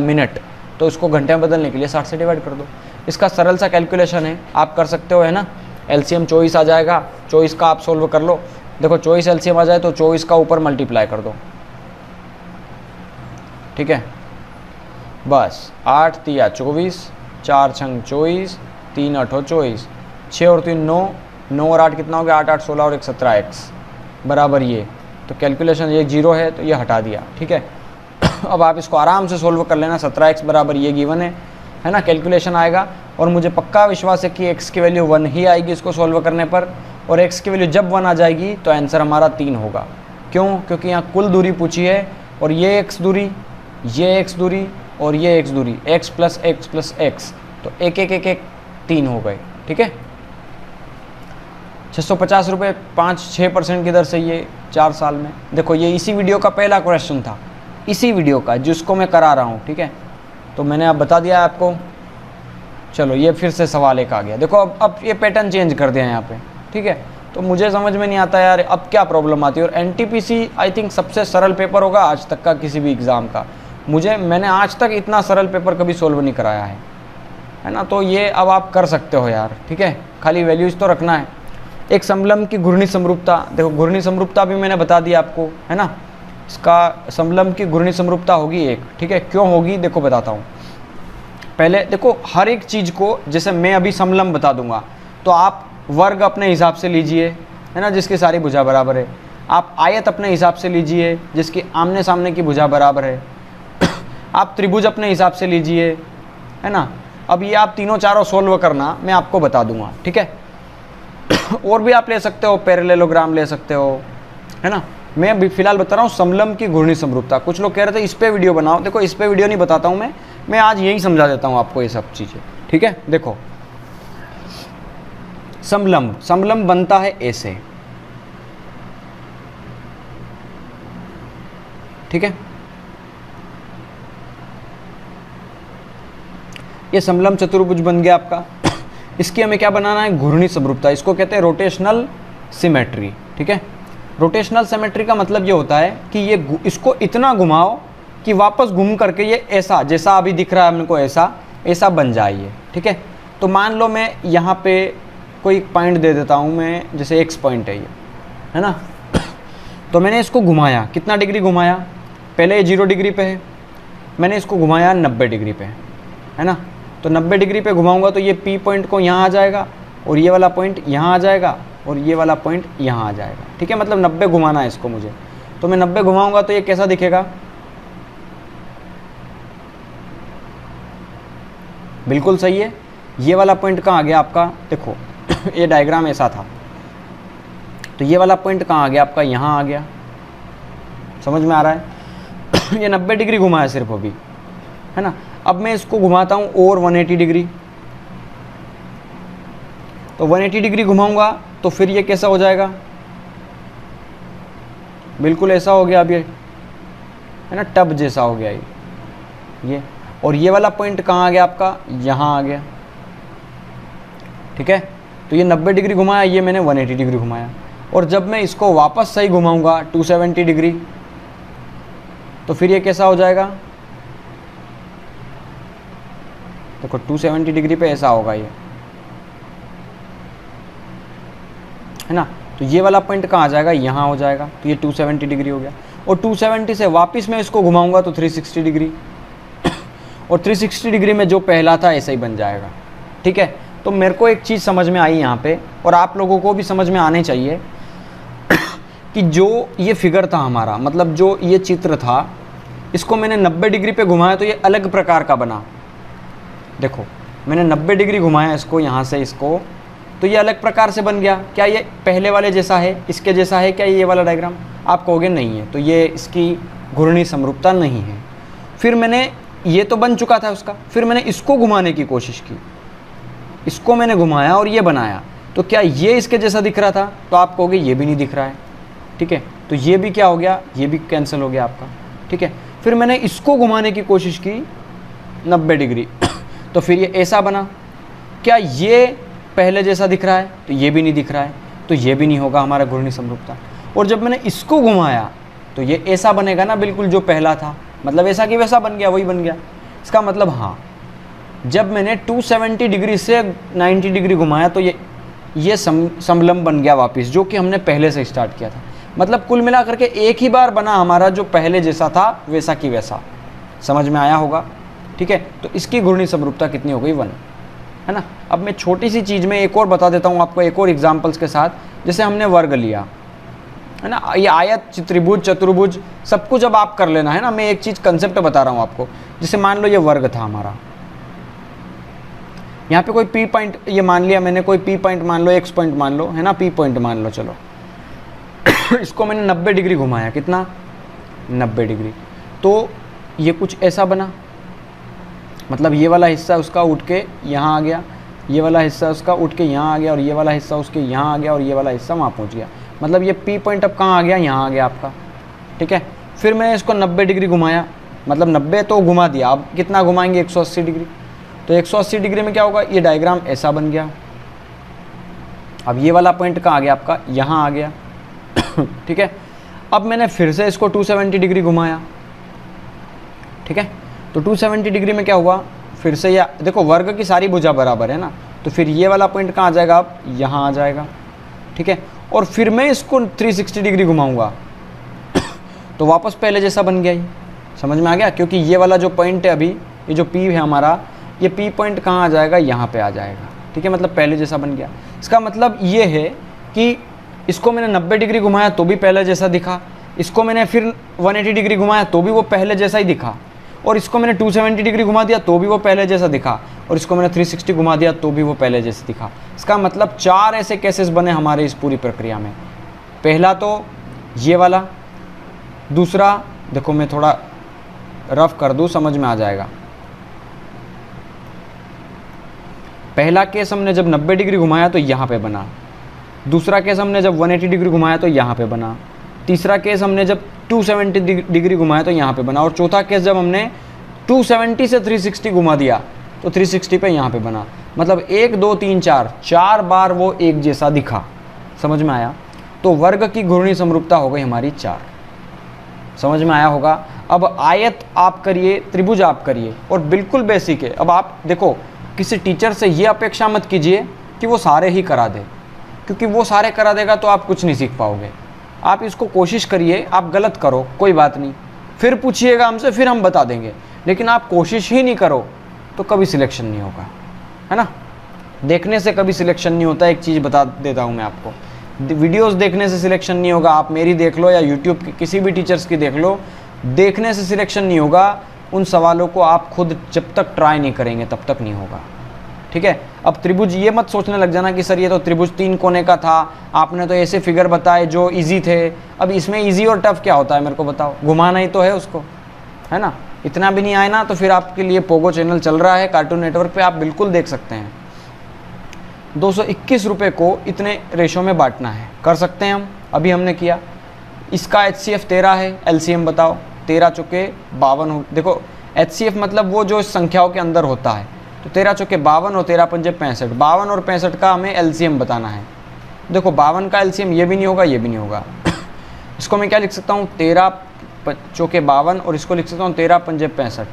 मिनट। तो इसको घंटे में बदलने के लिए 60 से डिवाइड कर दो। इसका सरल सा कैलकुलेशन है, आप कर सकते हो, है ना। LCM 24 आ जाएगा, 24 का आप सोल्व कर लो। देखो 24 LCM आ जाए तो 24 का ऊपर मल्टीप्लाई कर दो, ठीक है। बस 8 तिया 24, 4 छंग 24, 3 8 24, 6 और 3 9, 9 और 8 कितना हो गया, 8 8 16 और 1 17x बराबर ये। तो कैलकुलेशन ये 0 है तो ये हटा दिया, ठीक है। अब आप इसको आराम से सोल्व कर लेना, 17x बराबर ये गिवन है ना। कैलकुलेशन आएगा, और मुझे पक्का विश्वास है कि x की वैल्यू 1 ही आएगी इसको सोल्व करने पर, और x की वैल्यू जब 1 आ जाएगी तो आंसर हमारा 3 होगा। क्यों, क्योंकि यहाँ कुल दूरी पूछी है, और ये x दूरी, ये x दूरी और ये x दूरी, x plus x plus x, तो 1 1 1 1 3 हो गए। ठीक है, 650 रुपये 5-6% की दर से ये 4 साल में। देखो ये इसी वीडियो का पहला क्वेश्चन था, इसी वीडियो का जिसको मैं करा रहा हूँ। ठीक है, तो मैंने अब बता दिया आपको। चलो ये फिर से सवाल एक आ गया। देखो अब ये पैटर्न चेंज कर दिया यहाँ पे। ठीक है, तो मुझे समझ में नहीं आता यार अब क्या प्रॉब्लम आती है। और NTPC आई थिंक सबसे सरल पेपर होगा आज तक का किसी भी एग्ज़ाम का। मैंने आज तक इतना सरल पेपर कभी सोल्व नहीं कराया है ना। तो ये अब आप कर सकते हो यार। ठीक है, खाली वैल्यूज़ तो रखना है। एक समलम्ब की घूर्णी समरूपता, देखो घूर्णी समरूपता भी मैंने बता दिया आपको, है ना। इसका समलम्ब की घूर्णी समरूपता होगी 1। ठीक है, क्यों होगी देखो बताता हूँ। पहले देखो हर एक चीज़ को, जैसे मैं अभी समलम्ब बता दूंगा तो आप वर्ग अपने हिसाब से लीजिए, है ना, जिसकी सारी भुजा बराबर है। आप आयत अपने हिसाब से लीजिए जिसकी आमने सामने की भुजा बराबर है। आप त्रिभुज अपने हिसाब से लीजिए, है ना। अब ये आप तीनों चारों सोल्व करना, मैं आपको बता दूंगा। ठीक है, और भी आप ले सकते हो, पैरेललोग्राम ले सकते हो, है ना। मैं अभी फिलहाल बता रहा हूँ समलम्ब की घूर्णी समरूपता। कुछ लोग कह रहे थे इस पे वीडियो बनाओ, देखो इस पे वीडियो नहीं बताता हूँ मैं आज यही समझा देता हूँ आपको ये सब चीज़ें। ठीक है, देखो समलम्ब बनता है ऐसे। ठीक है, ये समलम्ब चतुर्भुज बन गया आपका। इसकी हमें क्या बनाना है, घूर्णी समरूपता। इसको कहते हैं रोटेशनल सिमेट्री। ठीक है, रोटेशनल सिमेट्री का मतलब ये होता है कि ये इसको इतना घुमाओ कि वापस घूम करके ये ऐसा, जैसा अभी दिख रहा है हमको ऐसा बन जाए ये। ठीक है, तो मान लो मैं यहाँ पे कोई पॉइंट दे देता हूँ मैं, जैसे x पॉइंट है ये, है ना। तो मैंने इसको घुमाया, कितना डिग्री घुमाया, पहले ये 0 डिग्री पे है, मैंने इसको घुमाया 90 डिग्री पे, है ना। तो 90 डिग्री पे घुमाऊंगा तो ये P पॉइंट को यहाँ आ जाएगा और ये वाला पॉइंट यहाँ आ जाएगा और ये वाला पॉइंट यहाँ आ जाएगा। ठीक है, मतलब 90 घुमाना है इसको मुझे, तो मैं 90 घुमाऊंगा तो ये कैसा दिखेगा, बिल्कुल सही है। ये वाला पॉइंट कहाँ आ गया आपका, देखो ये डायग्राम ऐसा था, तो ये वाला पॉइंट कहाँ आ गया आपका, यहाँ आ गया। समझ में आ रहा है। ये 90 डिग्री घुमाया सिर्फ अभी, है ना। अब मैं इसको घुमाता हूँ और 180 डिग्री, तो 180 डिग्री घुमाऊंगा तो फिर ये कैसा हो जाएगा, बिल्कुल ऐसा हो गया अब ये, है ना, टब जैसा हो गया ये। और ये वाला पॉइंट कहाँ आ गया आपका, यहाँ आ गया। ठीक है, तो ये 90 डिग्री घुमाया, ये मैंने 180 डिग्री घुमाया। और जब मैं इसको वापस सही घुमाऊंगा 270 डिग्री, तो फिर ये कैसा हो जाएगा, देखो 270 डिग्री पे ऐसा होगा ये, है ना। तो ये वाला पॉइंट कहाँ आ जाएगा, यहाँ हो जाएगा। तो ये 270 डिग्री हो गया। और 270 से वापस मैं इसको घुमाऊंगा तो 360 डिग्री, और 360 डिग्री में जो पहला था ऐसा ही बन जाएगा। ठीक है, तो मेरे को एक चीज़ समझ में आई यहाँ पे, और आप लोगों को भी समझ में आने चाहिए कि जो ये फिगर था हमारा, मतलब जो ये चित्र था, इसको मैंने 90 डिग्री पे घुमाया तो ये अलग प्रकार का बना। देखो मैंने 90 डिग्री घुमाया इसको, यहाँ से इसको, तो ये अलग प्रकार से बन गया। क्या ये पहले वाले जैसा है, इसके जैसा है क्या ये वाला डायग्राम? आप कहोगे नहीं है, तो ये इसकी घूर्णी समरूपता नहीं है। फिर मैंने, ये तो बन चुका था उसका, फिर मैंने इसको घुमाने की कोशिश की, इसको मैंने घुमाया और ये बनाया, तो क्या ये इसके जैसा दिख रहा था? तो आप कहोगे ये भी नहीं दिख रहा है। ठीक है, तो ये भी क्या हो गया, ये भी कैंसिल हो गया आपका। ठीक है, फिर मैंने इसको घुमाने की कोशिश की 90 डिग्री, तो फिर ये ऐसा बना। क्या ये पहले जैसा दिख रहा है? तो ये भी नहीं दिख रहा है, तो ये भी नहीं होगा हमारा घूर्णी समरूपता। और जब मैंने इसको घुमाया तो ये ऐसा बनेगा ना, बिल्कुल जो पहला था, मतलब ऐसा कि वैसा बन गया, वही बन गया। इसका मतलब हाँ, जब मैंने 270 डिग्री से 90 डिग्री घुमाया तो ये समलम्ब बन गया वापस, जो कि हमने पहले से स्टार्ट किया था। मतलब कुल मिला करके एक ही बार बना हमारा, जो पहले जैसा था वैसा की वैसा। समझ में आया होगा? ठीक है, तो इसकी घूर्णी समरूपता कितनी हो गई, 1, है ना। अब मैं छोटी सी चीज़ में एक और बता देता हूँ आपको, एक और एग्जाम्पल्स के साथ। जैसे हमने वर्ग लिया, है ना, ये आयत, त्रिभुज, चतुर्भुज, सब कुछ अब आप कर लेना, है ना। मैं एक चीज़ कंसेप्ट बता रहा हूँ आपको। जैसे मान लो ये वर्ग था हमारा, यहाँ पे कोई P पॉइंट, ये मान लिया मैंने, कोई P पॉइंट मान लो, X पॉइंट मान लो, है ना, P पॉइंट मान लो, चलो। इसको मैंने 90 डिग्री घुमाया, कितना, 90 डिग्री, तो ये कुछ ऐसा बना, मतलब ये वाला हिस्सा उसका उठ के यहाँ आ गया, ये वाला हिस्सा उसका उठ के यहाँ आ गया, और ये वाला हिस्सा उसके यहाँ आ गया, और ये वाला हिस्सा वहाँ पहुँच गया। मतलब ये P पॉइंट अब कहाँ आ गया, यहाँ आ गया आपका, ठीक है। फिर मैंने इसको 90 डिग्री घुमाया, मतलब 90 तो घुमा दिया, अब कितना घुमाएंगे 180 डिग्री। तो 180 डिग्री में क्या होगा, ये डायग्राम ऐसा बन गया। अब ये वाला पॉइंट कहाँ आ गया आपका, यहाँ आ गया ठीक है। अब मैंने फिर से इसको 270 डिग्री घुमाया, ठीक है। तो 270 डिग्री में क्या हुआ, फिर से या देखो वर्ग की सारी भुजा बराबर है ना, तो फिर ये वाला पॉइंट कहाँ आ जाएगा, अब यहाँ आ जाएगा, ठीक है। और फिर मैं इसको 360 डिग्री घुमाऊंगा तो वापस पहले जैसा बन गया, ये समझ में आ गया। क्योंकि ये वाला जो पॉइंट है अभी, ये जो P है हमारा, ये P पॉइंट कहाँ आ जाएगा, यहाँ पे आ जाएगा, ठीक है। मतलब पहले जैसा बन गया। इसका मतलब ये है कि इसको मैंने 90 डिग्री घुमाया तो भी पहले जैसा दिखा, इसको मैंने फिर 180 डिग्री घुमाया तो भी वो पहले जैसा ही दिखा, और इसको मैंने 270 डिग्री घुमा दिया तो भी वो पहले जैसा दिखा, और इसको मैंने 360 घुमा दिया तो भी वो पहले जैसा दिखा। इसका मतलब 4 ऐसे केसेस बने हमारे इस पूरी प्रक्रिया में। पहला तो ये वाला, दूसरा देखो मैं थोड़ा रफ कर दूं, समझ में आ जाएगा। पहला केस हमने जब 90 डिग्री घुमाया तो यहाँ पे बना, दूसरा केस हमने जब 180 डिग्री घुमाया तो यहाँ पे बना, तीसरा केस हमने जब 270 डिग्री घुमाया तो यहाँ पे बना, और चौथा केस जब हमने 270 से 360 घुमा दिया तो 360 पे यहाँ पे बना। मतलब 1 2 3 4 बार वो एक जैसा दिखा, समझ में आया। तो वर्ग की घूर्णी समरूपता हो गई हमारी 4, समझ में आया होगा। अब आयत आप करिए, त्रिभुज आप करिए, और बिल्कुल बेसिक है। अब आप देखो, किसी टीचर से ये अपेक्षा मत कीजिए कि वो सारे ही करा दे, क्योंकि वो सारे करा देगा तो आप कुछ नहीं सीख पाओगे। आप इसको कोशिश करिए, आप गलत करो कोई बात नहीं, फिर पूछिएगा हमसे, फिर हम बता देंगे, लेकिन आप कोशिश ही नहीं करो तो कभी सिलेक्शन नहीं होगा, है ना। देखने से कभी सिलेक्शन नहीं होता। एक चीज़ बता देता हूँ मैं आपको, वीडियोस देखने से सिलेक्शन नहीं होगा। आप मेरी देख लो या यूट्यूब की किसी भी टीचर्स की देख लो, देखने से सिलेक्शन नहीं होगा। उन सवालों को आप खुद जब तक ट्राई नहीं करेंगे तब तक नहीं होगा, ठीक है। अब त्रिभुज, ये मत सोचने लग जाना कि सर ये तो त्रिभुज 3 कोने का था, आपने तो ऐसे फिगर बताए जो इजी थे। अब इसमें इजी और टफ क्या होता है मेरे को बताओ, घुमाना ही तो है उसको, है ना। इतना भी नहीं आए ना तो फिर आपके लिए पोगो चैनल चल रहा है कार्टून नेटवर्क पे, आप बिल्कुल देख सकते हैं। 221 रुपये को इतने रेशो में बांटना है, कर सकते हैं हम, अभी हमने किया। इसका HCF 13 है, LCM बताओ, 13 चौके 52 हो। देखो HCF मतलब वो जो संख्याओं के अंदर होता है, तो 13 चौके 52 और 13 पंजे 65, 52 और 65 का हमें LCM बताना है। देखो 52 का LCM ये भी नहीं होगा, ये भी नहीं होगा। इसको मैं क्या लिख सकता हूँ, 13 चौके 52, और इसको लिख सकता हूँ 13 पंजे 65,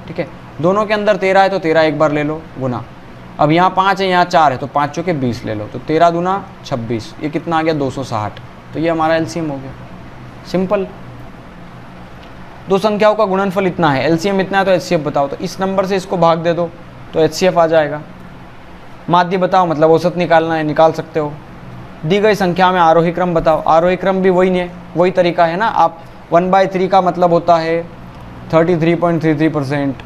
ठीक है। दोनों के अंदर 13 है तो 13 एक बार ले लो गुना। अब यहाँ 5 है, यहाँ 4 है, तो 5 चौके 20 ले लो, तो 13 दूना 26, ये कितना आ गया 260। तो ये हमारा LCM हो गया, सिंपल। दो संख्याओं का गुणनफल इतना है, LCM इतना है, तो HCF बताओ। तो इस नंबर से इसको भाग दे दो तो HCF आ जाएगा। माध्य बताओ, मतलब औसत निकालना है, निकाल सकते हो। दी गई संख्या में आरोही क्रम बताओ, आरोही क्रम भी वही है, वही तरीका है ना। आप 1/3 का मतलब होता है 33.33%,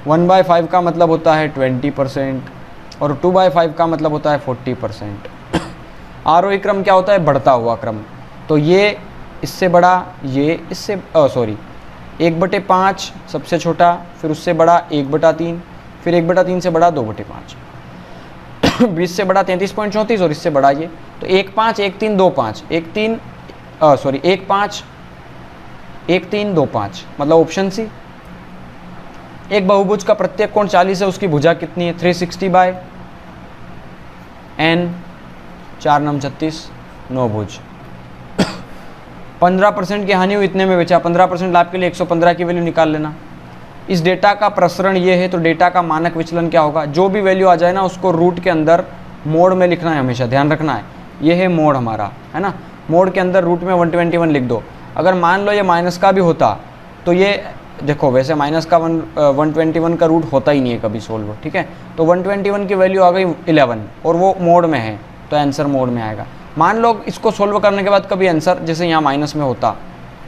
1/5 का मतलब होता है 20%, और 2/5 का मतलब होता है 40%। आरोही क्रम क्या होता है, बढ़ता हुआ क्रम। तो ये इससे बड़ा, ये इससे 1/5 सबसे छोटा, फिर उससे बड़ा 1/3, फिर 1/3 से बड़ा 2/5, 20 से बड़ा 33.34, और इससे बड़ा ये। तो 1 5 1 3 2 5 1 3 1 5 1 3 2 5, मतलब ऑप्शन सी। एक बहुभुज का प्रत्येक कोण 40 है, उसकी भुजा कितनी है, 360/n, 4 9 36, 9 भुज। 15% की हानि हुई, इतने में बेचा। 15% लाभ के लिए 115 की वैल्यू निकाल लेना। इस डेटा का प्रसरण ये है, तो डेटा का मानक विचलन क्या होगा, जो भी वैल्यू आ जाए ना उसको रूट के अंदर मोड में लिखना है, हमेशा ध्यान रखना है। ये है मोड हमारा, है ना। मोड के अंदर रूट में 121 लिख दो। अगर मान लो ये माइनस का भी होता तो ये देखो, वैसे माइनस का 121 का रूट होता ही नहीं है कभी सोल्व, ठीक है। तो 121 की वैल्यू आ गई 11, और वो मोड में है तो आंसर मोड में आएगा। मान लो इसको सोल्व करने के बाद कभी आंसर जैसे यहाँ माइनस में होता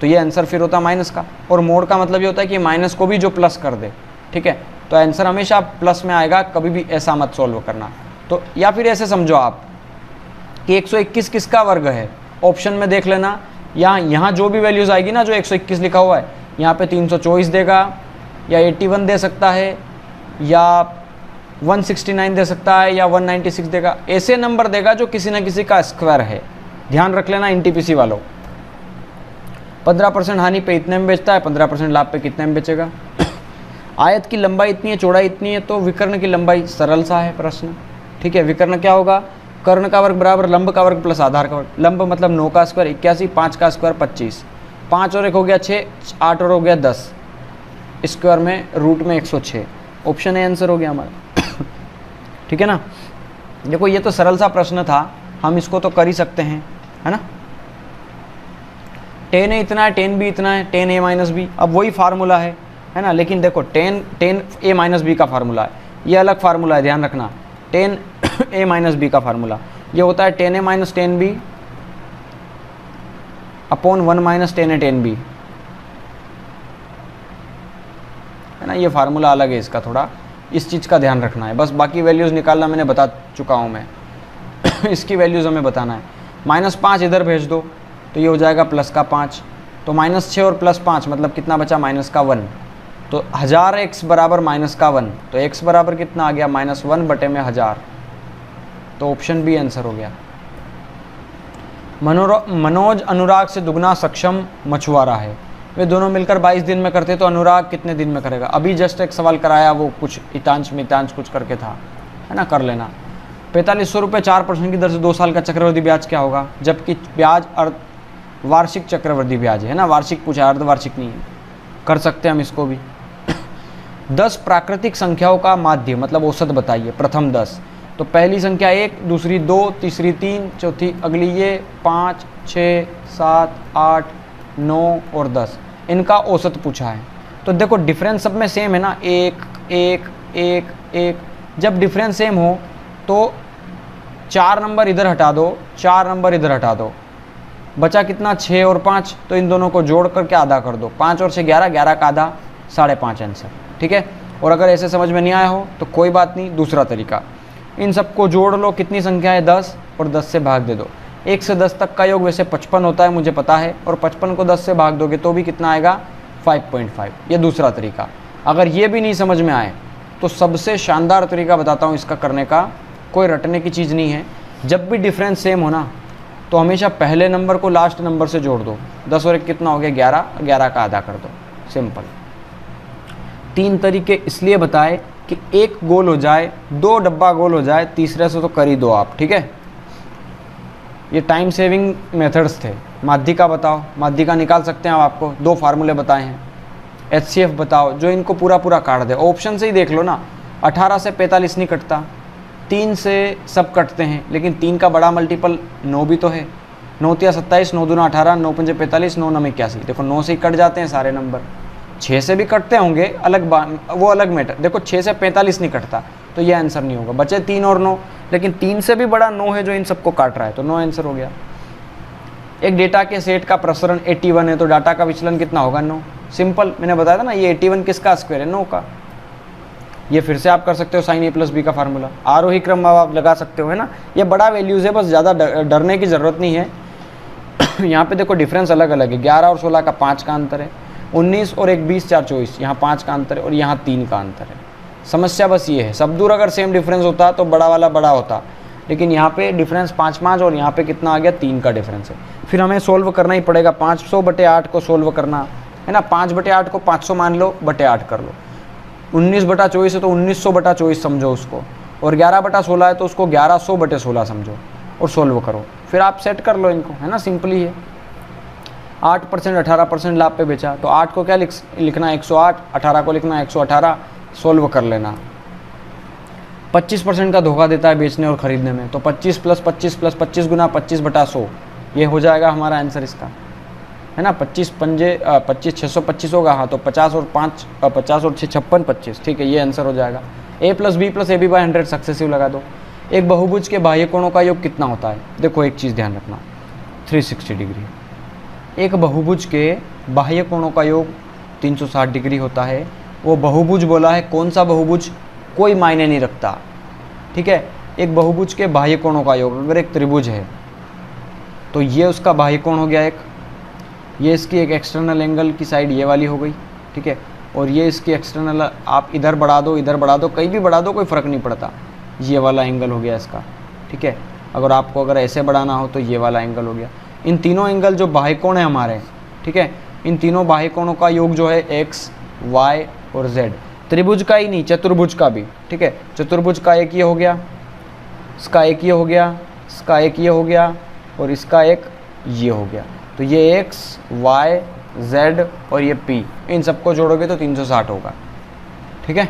तो ये आंसर फिर होता माइनस का, और मोड का मतलब ये होता है कि माइनस को भी जो प्लस कर दे, ठीक है। तो आंसर हमेशा प्लस में आएगा, कभी भी ऐसा मत सोल्व करना। तो या फिर ऐसे समझो आप कि 121 किसका वर्ग है, ऑप्शन में देख लेना। यहाँ जो भी वैल्यूज़ आएगी ना, जो 121 लिखा हुआ है, यहाँ पे 324 देगा, या 81 दे सकता है, या 169 दे सकता है या 196 देगा, ऐसे नंबर देगा जो किसी ना किसी का स्क्वायर है। ध्यान रख लेना एनटीपीसी वालों। 15% हानि पे इतने में बेचता है, 15% लाभ पे कितने में बेचेगा। आयत की लंबाई इतनी है, चौड़ाई इतनी है, तो विकर्ण की लंबाई, सरल सा है प्रश्न, ठीक है। विकर्ण क्या होगा, कर्ण का वर्ग बराबर लंब का वर्ग प्लस आधार का वर्ग। लंब मतलब 9 का स्क्वायर 81, 5 का स्क्वायर 25, 5 और 1 हो गया 6, 8 और हो गया 10, स्क्वायर में रूट में 106। ऑप्शन ए आंसर हो गया हमारा, ठीक है ना। देखो ये तो सरल सा प्रश्न था, हम इसको तो कर ही सकते हैं, है ना। टेन ए इतना है, टेन बी इतना है, टेन ए माइनस बी, अब वही फार्मूला है ना। लेकिन देखो टेन ए माइनस बी का फार्मूला है, ये अलग फार्मूला है, ध्यान रखना। टेन ए माइनस बी का फार्मूला ये होता है tan A minus tan B upon 1 minus tan A tan B, है ना। ये फार्मूला अलग है इसका, थोड़ा इस चीज़ का ध्यान रखना है बस। बाकी वैल्यूज़ निकालना मैंने बता चुका हूँ मैं इसकी वैल्यूज़ हमें बताना है। -5 इधर भेज दो तो ये हो जाएगा प्लस का 5, तो -6 और प्लस 5 मतलब कितना बचा, -1। तो 1000x बराबर -1, तो x बराबर कितना आ गया, -1 बटे में 1000, तो ऑप्शन बी आंसर हो गया। मनोज अनुराग से दुगना सक्षम मछुआरा है, वे दोनों मिलकर 22 दिन में करते तो अनुराग कितने दिन में करेगा। अभी जस्ट एक सवाल कराया, वो कुछ हितांश मितांश कुछ करके था, है ना, कर लेना। 4500 रुपये 4% की दर से 2 साल का चक्रवृद्धि ब्याज क्या होगा, जबकि ब्याज वार्षिक चक्रवृद्धि ब्याज है ना, वार्षिक पूछा, अर्धवार्षिक नहीं है। कर सकते हैं हम इसको भी। 10 प्राकृतिक संख्याओं का माध्य मतलब औसत बताइए। प्रथम 10, तो पहली संख्या 1, दूसरी 2, तीसरी 3, चौथी अगली ये 5, 6, 7, 8, 9 और 10, इनका औसत पूछा है। तो देखो डिफरेंस सब में सेम है ना, 1 1 1 1। जब डिफरेंस सेम हो तो 4 नंबर इधर हटा दो, 4 नंबर इधर हटा दो, बचा कितना 6 और 5, तो इन दोनों को जोड़ करके आधा कर दो, 5 और 6 11, 11 का आधा 5.5 आंसर, ठीक है। और अगर ऐसे समझ में नहीं आया हो तो कोई बात नहीं, दूसरा तरीका, इन सबको जोड़ लो, कितनी संख्या है 10, और 10 से भाग दे दो। 1 से 10 तक का योग वैसे 55 होता है, मुझे पता है, और 55 को 10 से भाग दोगे तो भी कितना आएगा 5.5। ये दूसरा तरीका। अगर ये भी नहीं समझ में आए तो सबसे शानदार तरीका बताता हूँ इसका करने का, कोई रटने की चीज़ नहीं है। जब भी डिफरेंस सेम हो ना तो हमेशा पहले नंबर को लास्ट नंबर से जोड़ दो। 10 और 1 कितना हो गया 11, 11 का आधा कर दो, सिंपल। 3 तरीके इसलिए बताए कि एक गोल हो जाए, 2 डब्बा गोल हो जाए, तीसरे से तो कर ही दो आप, ठीक है। ये टाइम सेविंग मेथड्स थे। माध्यिका बताओ, माध्यिका निकाल सकते हैं आप, आपको 2 फार्मूले बताए हैं। HCF बताओ, जो इनको पूरा पूरा काट दे। ऑप्शन से ही देख लो ना, 18 से 45 नहीं कटता, 3 से सब कटते हैं, लेकिन 3 का बड़ा मल्टीपल 9 भी तो है। 9 तिया 27, 9 दूना 18, 9 पंजे 45, 9 नम 81। देखो 9 से ही कट जाते हैं सारे नंबर। 6 से भी कटते होंगे, अलग वो अलग मैटर। देखो 6 से 45 नहीं कटता, तो ये आंसर नहीं होगा। बचे 3 और 9, लेकिन 3 से भी बड़ा 9 है जो इन सबको काट रहा है, तो 9 आंसर हो गया। एक डेटा के सेट का प्रसरण 81 है, तो डाटा का विचलन कितना होगा 9। सिंपल, मैंने बताया था ना, ये 81 किसका स्क्वायर है, 9 का। ये फिर से आप कर सकते हो साइन ए प्लस बी का फार्मूला, आरोही क्रम आप लगा सकते हो, है ना। ये बड़ा वैल्यूज़ है, बस ज़्यादा डरने की ज़रूरत नहीं है। यहाँ पे देखो डिफरेंस अलग अलग है, 11 और 16 का 5 का अंतर है, 19 और 1 20 4 24, यहाँ 5 का अंतर है, और यहाँ 3 का अंतर है। समस्या बस ये है, सब दूर अगर सेम डिफरेंस होता तो बड़ा वाला बड़ा होता, लेकिन यहाँ पे डिफरेंस 5 और यहाँ पे कितना आ गया 3 का डिफरेंस है। फिर हमें सोल्व करना ही पड़ेगा, 500/8 को सोल्व करना है ना। 5/8 को 500 मान लो, बटे 8 कर लो। 19/24 है तो 1900/24 समझो उसको, और 11/16 है तो उसको 1100/16 समझो, और सोल्व करो। फिर आप सेट कर लो इनको, है ना, सिंपली है। 8% 18% लाभ पे बेचा, तो 8 को क्या लिखना 108, 18 को लिखना 118, सोल्व कर लेना। 25% का धोखा देता है बेचने और खरीदने में, तो 25 + 25 + 25 गुना 25/100, ये हो जाएगा हमारा आंसर इसका, है ना। 25 पंजे 25 625 होगा, हाँ, तो 50 और 5 50 और 6 56 25, ठीक है, ये आंसर हो जाएगा। a + b + ab/100 सक्सेसिव लगा दो। एक बहुभुज के बाह्य कोणों का योग कितना होता है। देखो एक चीज़ ध्यान रखना, 360 डिग्री। एक बहुभुज के बाह्य कोणों का योग 360 डिग्री होता है। वो बहुभुज बोला है, कौन सा बहुभुज कोई मायने नहीं रखता, ठीक है। एक बहुभुज के बाह्य कोणों का योग, अगर एक त्रिभुज है तो ये उसका बाह्य कोण हो गया एक, ये इसकी एक एक्सटर्नल एंगल की साइड ये वाली हो गई, ठीक है, और ये इसकी एक्सटर्नल, आप इधर बढ़ा दो इधर बढ़ा दो कहीं भी बढ़ा दो कोई फ़र्क नहीं पड़ता। ये वाला एंगल हो गया इसका, ठीक है। अगर ऐसे बढ़ाना हो तो ये वाला एंगल हो गया। इन तीनों एंगल जो बाह्यकोण है हमारे, ठीक है, इन तीनों बाह्यकोणों का योग जो है एक्स, वाई और जेड। त्रिभुज का ही नहीं, चतुर्भुज का भी, ठीक है। चतुर्भुज का एक ये हो गया, इसका एक ये हो गया, इसका एक ये हो गया और इसका एक ये हो गया। तो ये एक्स, वाई, जेड और ये पी, इन सबको जोड़ोगे तो 360 होगा, ठीक है।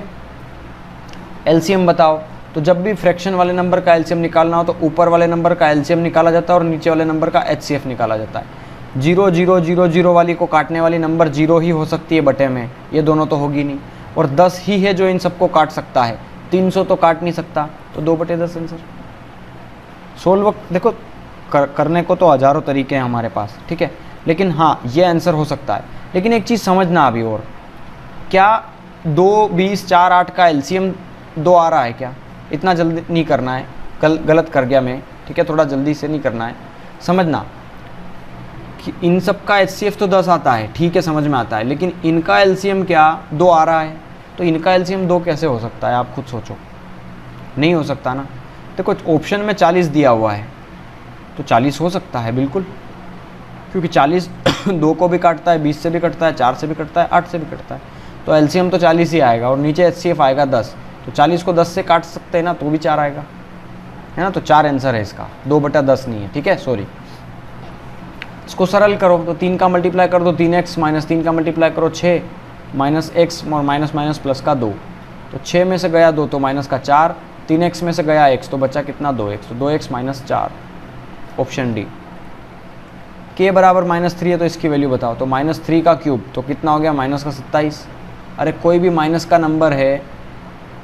एलसीएम बताओ। तो जब भी फ्रैक्शन वाले नंबर का एलसीएम निकालना हो तो ऊपर वाले नंबर का एलसीएम निकाला जाता है और नीचे वाले नंबर का एचसीएफ निकाला जाता है। 0 0 0 0 वाली को काटने वाली नंबर 0 ही हो सकती है बटे में, ये दोनों तो होगी नहीं। और 10 ही है जो इन सबको काट सकता है, 300 तो काट नहीं सकता, तो 2/10 आंसर। सोल्व देखो करने को तो हज़ारों तरीके हैं हमारे पास, ठीक है, लेकिन हाँ ये आंसर हो सकता है। लेकिन एक चीज़ समझना अभी, और क्या 2, 20, 4, 8 का एलसीएम 2 आ रहा है क्या? इतना जल्दी नहीं करना है, गलत कर गया मैं, ठीक है, थोड़ा जल्दी से नहीं करना है। समझना कि इन सब का एचसीएफ तो 10 आता है, ठीक है, समझ में आता है, लेकिन इनका एलसीएम क्या 2 आ रहा है, तो इनका एलसीएम 2 कैसे हो सकता है? आप खुद सोचो, नहीं हो सकता ना। देखो ऑप्शन में 40 दिया हुआ है, तो 40 हो सकता है बिल्कुल, क्योंकि 40 2 को भी काटता है, 20 से भी कटता है, 4 से भी कटता है, 8 से भी कटता है, तो एलसीएम तो 40 ही आएगा। और नीचे एचसीएफ आएगा 10, तो 40 को 10 से काट सकते हैं ना, तो भी 4 आएगा, है ना। तो 4 आंसर है इसका, 2/10 नहीं है, ठीक है, सॉरी। इसको सरल करो तो 3 का मल्टीप्लाई कर दो 3x, -3 का मल्टीप्लाई करो 6, -x और माइनस प्लस का 2, तो 6 में से गया 2 तो माइनस का 4, 3x में से गया x तो बचा कितना 2x, तो 2x - 4, ऑप्शन डी। k बराबर -3 है तो इसकी वैल्यू बताओ, तो -3 का क्यूब तो कितना हो गया -27। अरे कोई भी माइनस का नंबर है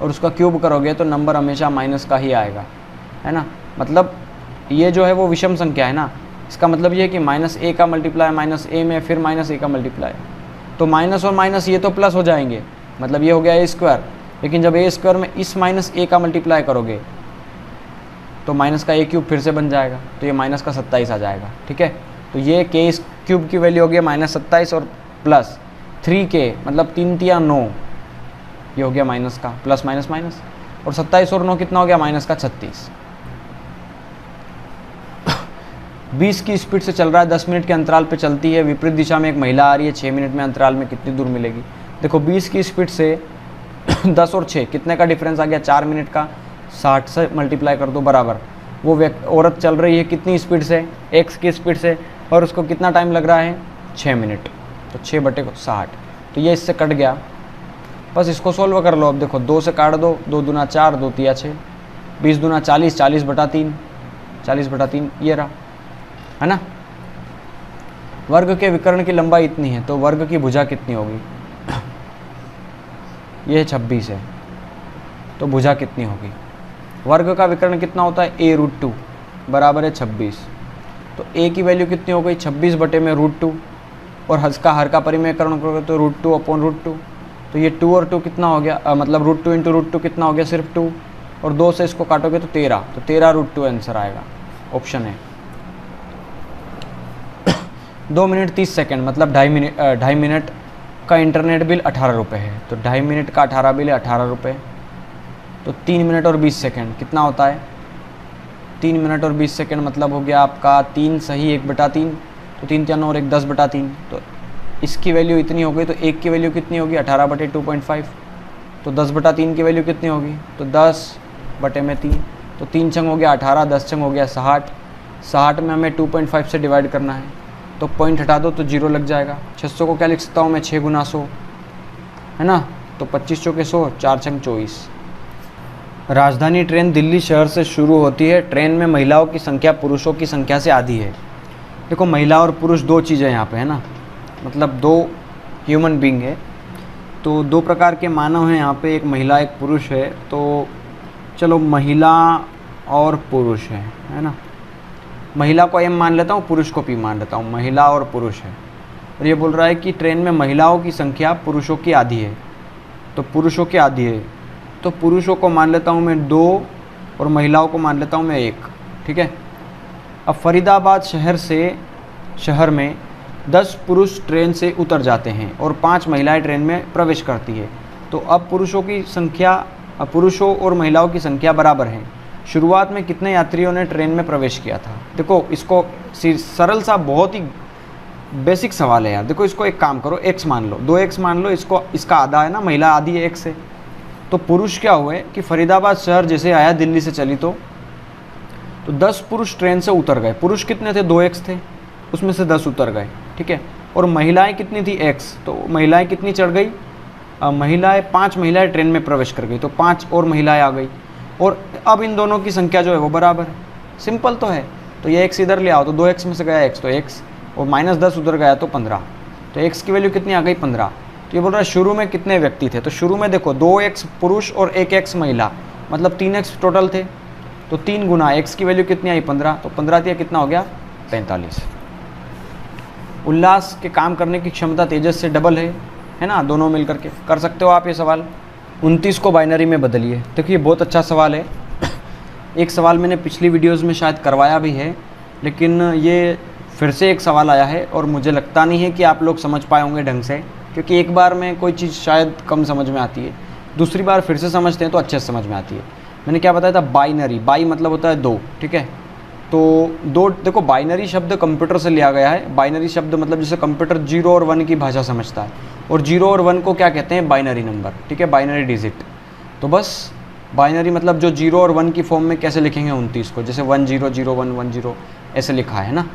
और उसका क्यूब करोगे तो नंबर हमेशा माइनस का ही आएगा, है ना। मतलब ये जो है वो विषम संख्या है ना, इसका मतलब ये है कि -a का मल्टीप्लाई -a में फिर -a का मल्टीप्लाई, तो माइनस और माइनस ये तो प्लस हो जाएंगे, मतलब ये हो गया a²। लेकिन जब a² में इस -a का मल्टीप्लाई करोगे तो माइनस का a³ फिर से बन जाएगा, तो ये -27 आ जाएगा, ठीक है। तो ये k³ की वैल्यू हो गया -27 और प्लस 3k, मतलब 3 तिया 9, ये हो गया माइनस का, प्लस माइनस माइनस, और 27 और 9 कितना हो गया -36। 20 की स्पीड से चल रहा है, 10 मिनट के अंतराल पे चलती है, विपरीत दिशा में एक महिला आ रही है, 6 मिनट में अंतराल में कितनी दूर मिलेगी? देखो 20 की स्पीड से 10 और 6 कितने का डिफरेंस आ गया? 4 मिनट का, 60 से मल्टीप्लाई कर दो बराबर। वो औरत चल रही है कितनी स्पीड से? x की स्पीड से, और उसको कितना टाइम लग रहा है? 6 मिनट, तो 6/60, तो ये इससे कट गया। बस इसको सोल्व कर लो। अब देखो 2 से काट दो, 2 दूना 4, 2 तिया 6, 20 दूना 40, 40/3, 40/3 ये रहा, है ना। वर्ग के विकर्ण की लंबाई इतनी है, तो वर्ग की भुजा कितनी होगी? ये 26 है, तो भुजा कितनी होगी? वर्ग का विकर्ण कितना होता है? a√2 बराबर है 26, तो a की वैल्यू कितनी हो गई? 26/√2, और हर का परिमेयकरण करोगे तो √2/√2, तो ये 2 और 2 कितना हो गया? मतलब √2 × √2 कितना हो गया? सिर्फ 2, और 2 से इसको काटोगे तो 13, तो 13√2 आंसर आएगा, ऑप्शन है। 2 मिनट 30 सेकंड मतलब 2.5 मिनट का इंटरनेट बिल 18 रुपये है, तो 2.5 मिनट का 18 बिल है 18 रुपये, तो 3 मिनट और 20 सेकंड कितना होता है? 3 मिनट और 20 सेकंड मतलब हो गया आपका 3 सही 1/3, तो 3 3 और 1 10/3, तो इसकी वैल्यू इतनी हो गई। तो 1 की वैल्यू कितनी होगी? 18/2.5, तो 10/3 की वैल्यू कितनी होगी? तो 10/3, तो 3 छंग हो गया 18, 10 छंग हो गया 60, 60 में हमें 2.5 से डिवाइड करना है, तो पॉइंट हटा दो तो 0 लग जाएगा। 600 को क्या लिख सकता हूँ मैं? 6 × 100, है ना, तो 25 चौके 100, 4 छंग 24। राजधानी ट्रेन दिल्ली शहर से शुरू होती है, ट्रेन में महिलाओं की संख्या पुरुषों की संख्या से आधी है। देखो महिला और पुरुष 2 चीज़ें यहाँ पे, है ना, मतलब 2 ह्यूमन बीइंग है, तो 2 प्रकार के मानव हैं यहाँ पे, एक महिला एक पुरुष है। तो चलो महिला और पुरुष है ना, महिला को m मान लेता हूँ, पुरुष को p मान लेता हूँ, महिला और पुरुष है। और ये बोल रहा है कि ट्रेन में महिलाओं की संख्या पुरुषों की आधी है, तो पुरुषों की आधी है, तो पुरुषों को मान लेता हूँ मैं 2 और महिलाओं को मान लेता हूँ मैं 1, ठीक है। अब फरीदाबाद शहर में 10 पुरुष ट्रेन से उतर जाते हैं और 5 महिलाएं ट्रेन में प्रवेश करती है। तो अब पुरुषों और महिलाओं की संख्या बराबर है। शुरुआत में कितने यात्रियों ने ट्रेन में प्रवेश किया था? देखो इसको सरल सा बहुत ही बेसिक सवाल है यार। देखो इसको एक काम करो, x मान लो, 2x मान लो, इसका आधा है ना, महिला आधी है x से। तो पुरुष क्या हुए कि फरीदाबाद शहर जैसे आया दिल्ली से चली तो 10 पुरुष ट्रेन से उतर गए। पुरुष कितने थे? 2x थे, उसमें से 10 उतर गए, ठीक है। और महिलाएं कितनी थी? x। तो महिलाएं कितनी चढ़ गई? 5 महिलाएं ट्रेन में प्रवेश कर गई, तो 5 और महिलाएं आ गई। और अब इन दोनों की संख्या जो है वो बराबर है। सिंपल तो है। तो ये x इधर ले आओ, तो 2x में से गया x, तो x, और -10 उधर गया तो 15। तो x की वैल्यू कितनी आ गई? 15। तो ये बोल रहा है शुरू में कितने व्यक्ति थे? तो शुरू में देखो 2x पुरुष और 1x महिला, मतलब 3x टोटल थे। तो 3 गुना x की वैल्यू कितनी आई? 15। तो 15 दिया कितना हो गया? 45। उल्लास के काम करने की क्षमता तेजस से डबल है ना? दोनों मिलकर के कर सकते हो आप ये सवाल। 29 को बाइनरी में बदलिए। देखिए बहुत अच्छा सवाल है। एक सवाल मैंने पिछली वीडियोज़ में शायद करवाया भी है, लेकिन ये फिर से एक सवाल आया है और मुझे लगता नहीं है कि आप लोग समझ पाए होंगे ढंग से, क्योंकि एक बार में कोई चीज़ शायद कम समझ में आती है, दूसरी बार फिर से समझते हैं तो अच्छे से समझ में आती है। मैंने क्या बताया था? बाइनरी, बाई मतलब होता है 2, ठीक है। तो 2, देखो बाइनरी शब्द कंप्यूटर से लिया गया है। बाइनरी शब्द मतलब जैसे कंप्यूटर 0 और 1 की भाषा समझता है, और 0 और 1 को क्या कहते हैं? बाइनरी नंबर, ठीक है, बाइनरी डिजिट। तो बस बाइनरी मतलब जो 0 और 1 की फॉर्म में कैसे लिखेंगे 29 को, जैसे 100110 ऐसे लिखा है ना।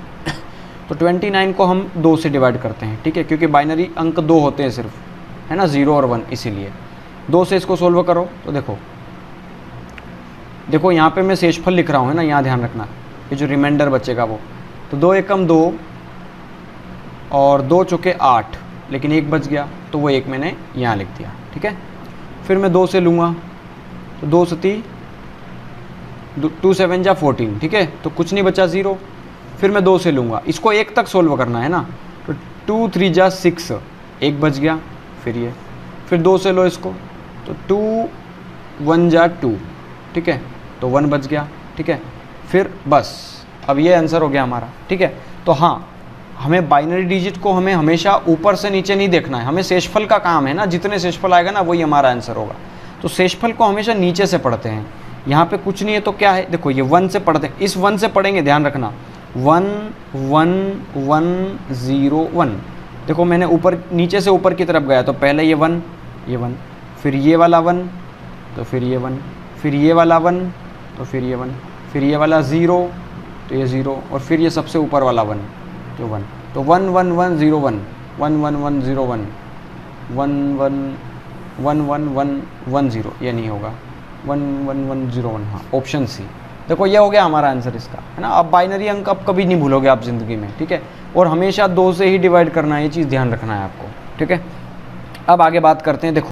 तो 29 को हम 2 से डिवाइड करते हैं, ठीक है, क्योंकि बाइनरी अंक 2 होते हैं सिर्फ, है ना, 0 और 1, इसीलिए 2 से इसको सोल्व करो। तो देखो यहाँ पे मैं शेषफल लिख रहा हूँ, है ना, यहाँ ध्यान रखना, ये जो रिमाइंडर बचेगा वो। तो 2 एकम 2 और 2 चौके 8, लेकिन 1 बच गया, तो वो 1 मैंने यहाँ लिख दिया, ठीक है। फिर मैं 2 से लूँगा, तो 2 सती 2 7 जा 14, ठीक है, तो कुछ नहीं बचा, 0। फिर मैं 2 से लूँगा, इसको 1 तक सोल्व करना है ना, तो 2 3 जा 6, 1 बच गया। फिर 2 से लो इसको, तो 2 1 जा 2, ठीक है, तो 1 बच गया, ठीक है। फिर बस अब ये आंसर हो गया हमारा, ठीक है। तो हाँ, हमें बाइनरी डिजिट को हमें हमेशा ऊपर से नीचे नहीं देखना है, हमें शेषफल का काम है ना, जितने शेषफल आएगा ना वही हमारा आंसर होगा। तो शेषफल को हमेशा नीचे से पढ़ते हैं। यहाँ पे कुछ नहीं है तो क्या है? देखो ये 1 से पढ़ते हैं, इस 1 से पढ़ेंगे, ध्यान रखना, 1 1 1 0 1। देखो मैंने ऊपर नीचे से ऊपर की तरफ गया, तो पहले ये 1, फिर ये वाला 1, तो फिर ये 1, फिर ये वाला 1, तो फिर ये 1, फिर ये वाला 0, तो ये 0, और फिर ये सबसे ऊपर वाला 1, तो 1। तो 1 1 1 0 1 1 1 1 0 1 1 1 1 1 1 1 0, ये नहीं होगा, 1 1 1 0 1, हाँ, ऑप्शन सी। देखो ये हो गया हमारा आंसर इसका, है ना। अब बाइनरी अंक अब कभी नहीं भूलोगे आप ज़िंदगी में, ठीक है, और हमेशा 2 से ही डिवाइड करना है, ये चीज़ ध्यान रखना है आपको, ठीक है। अब आगे बात करते हैं। देखो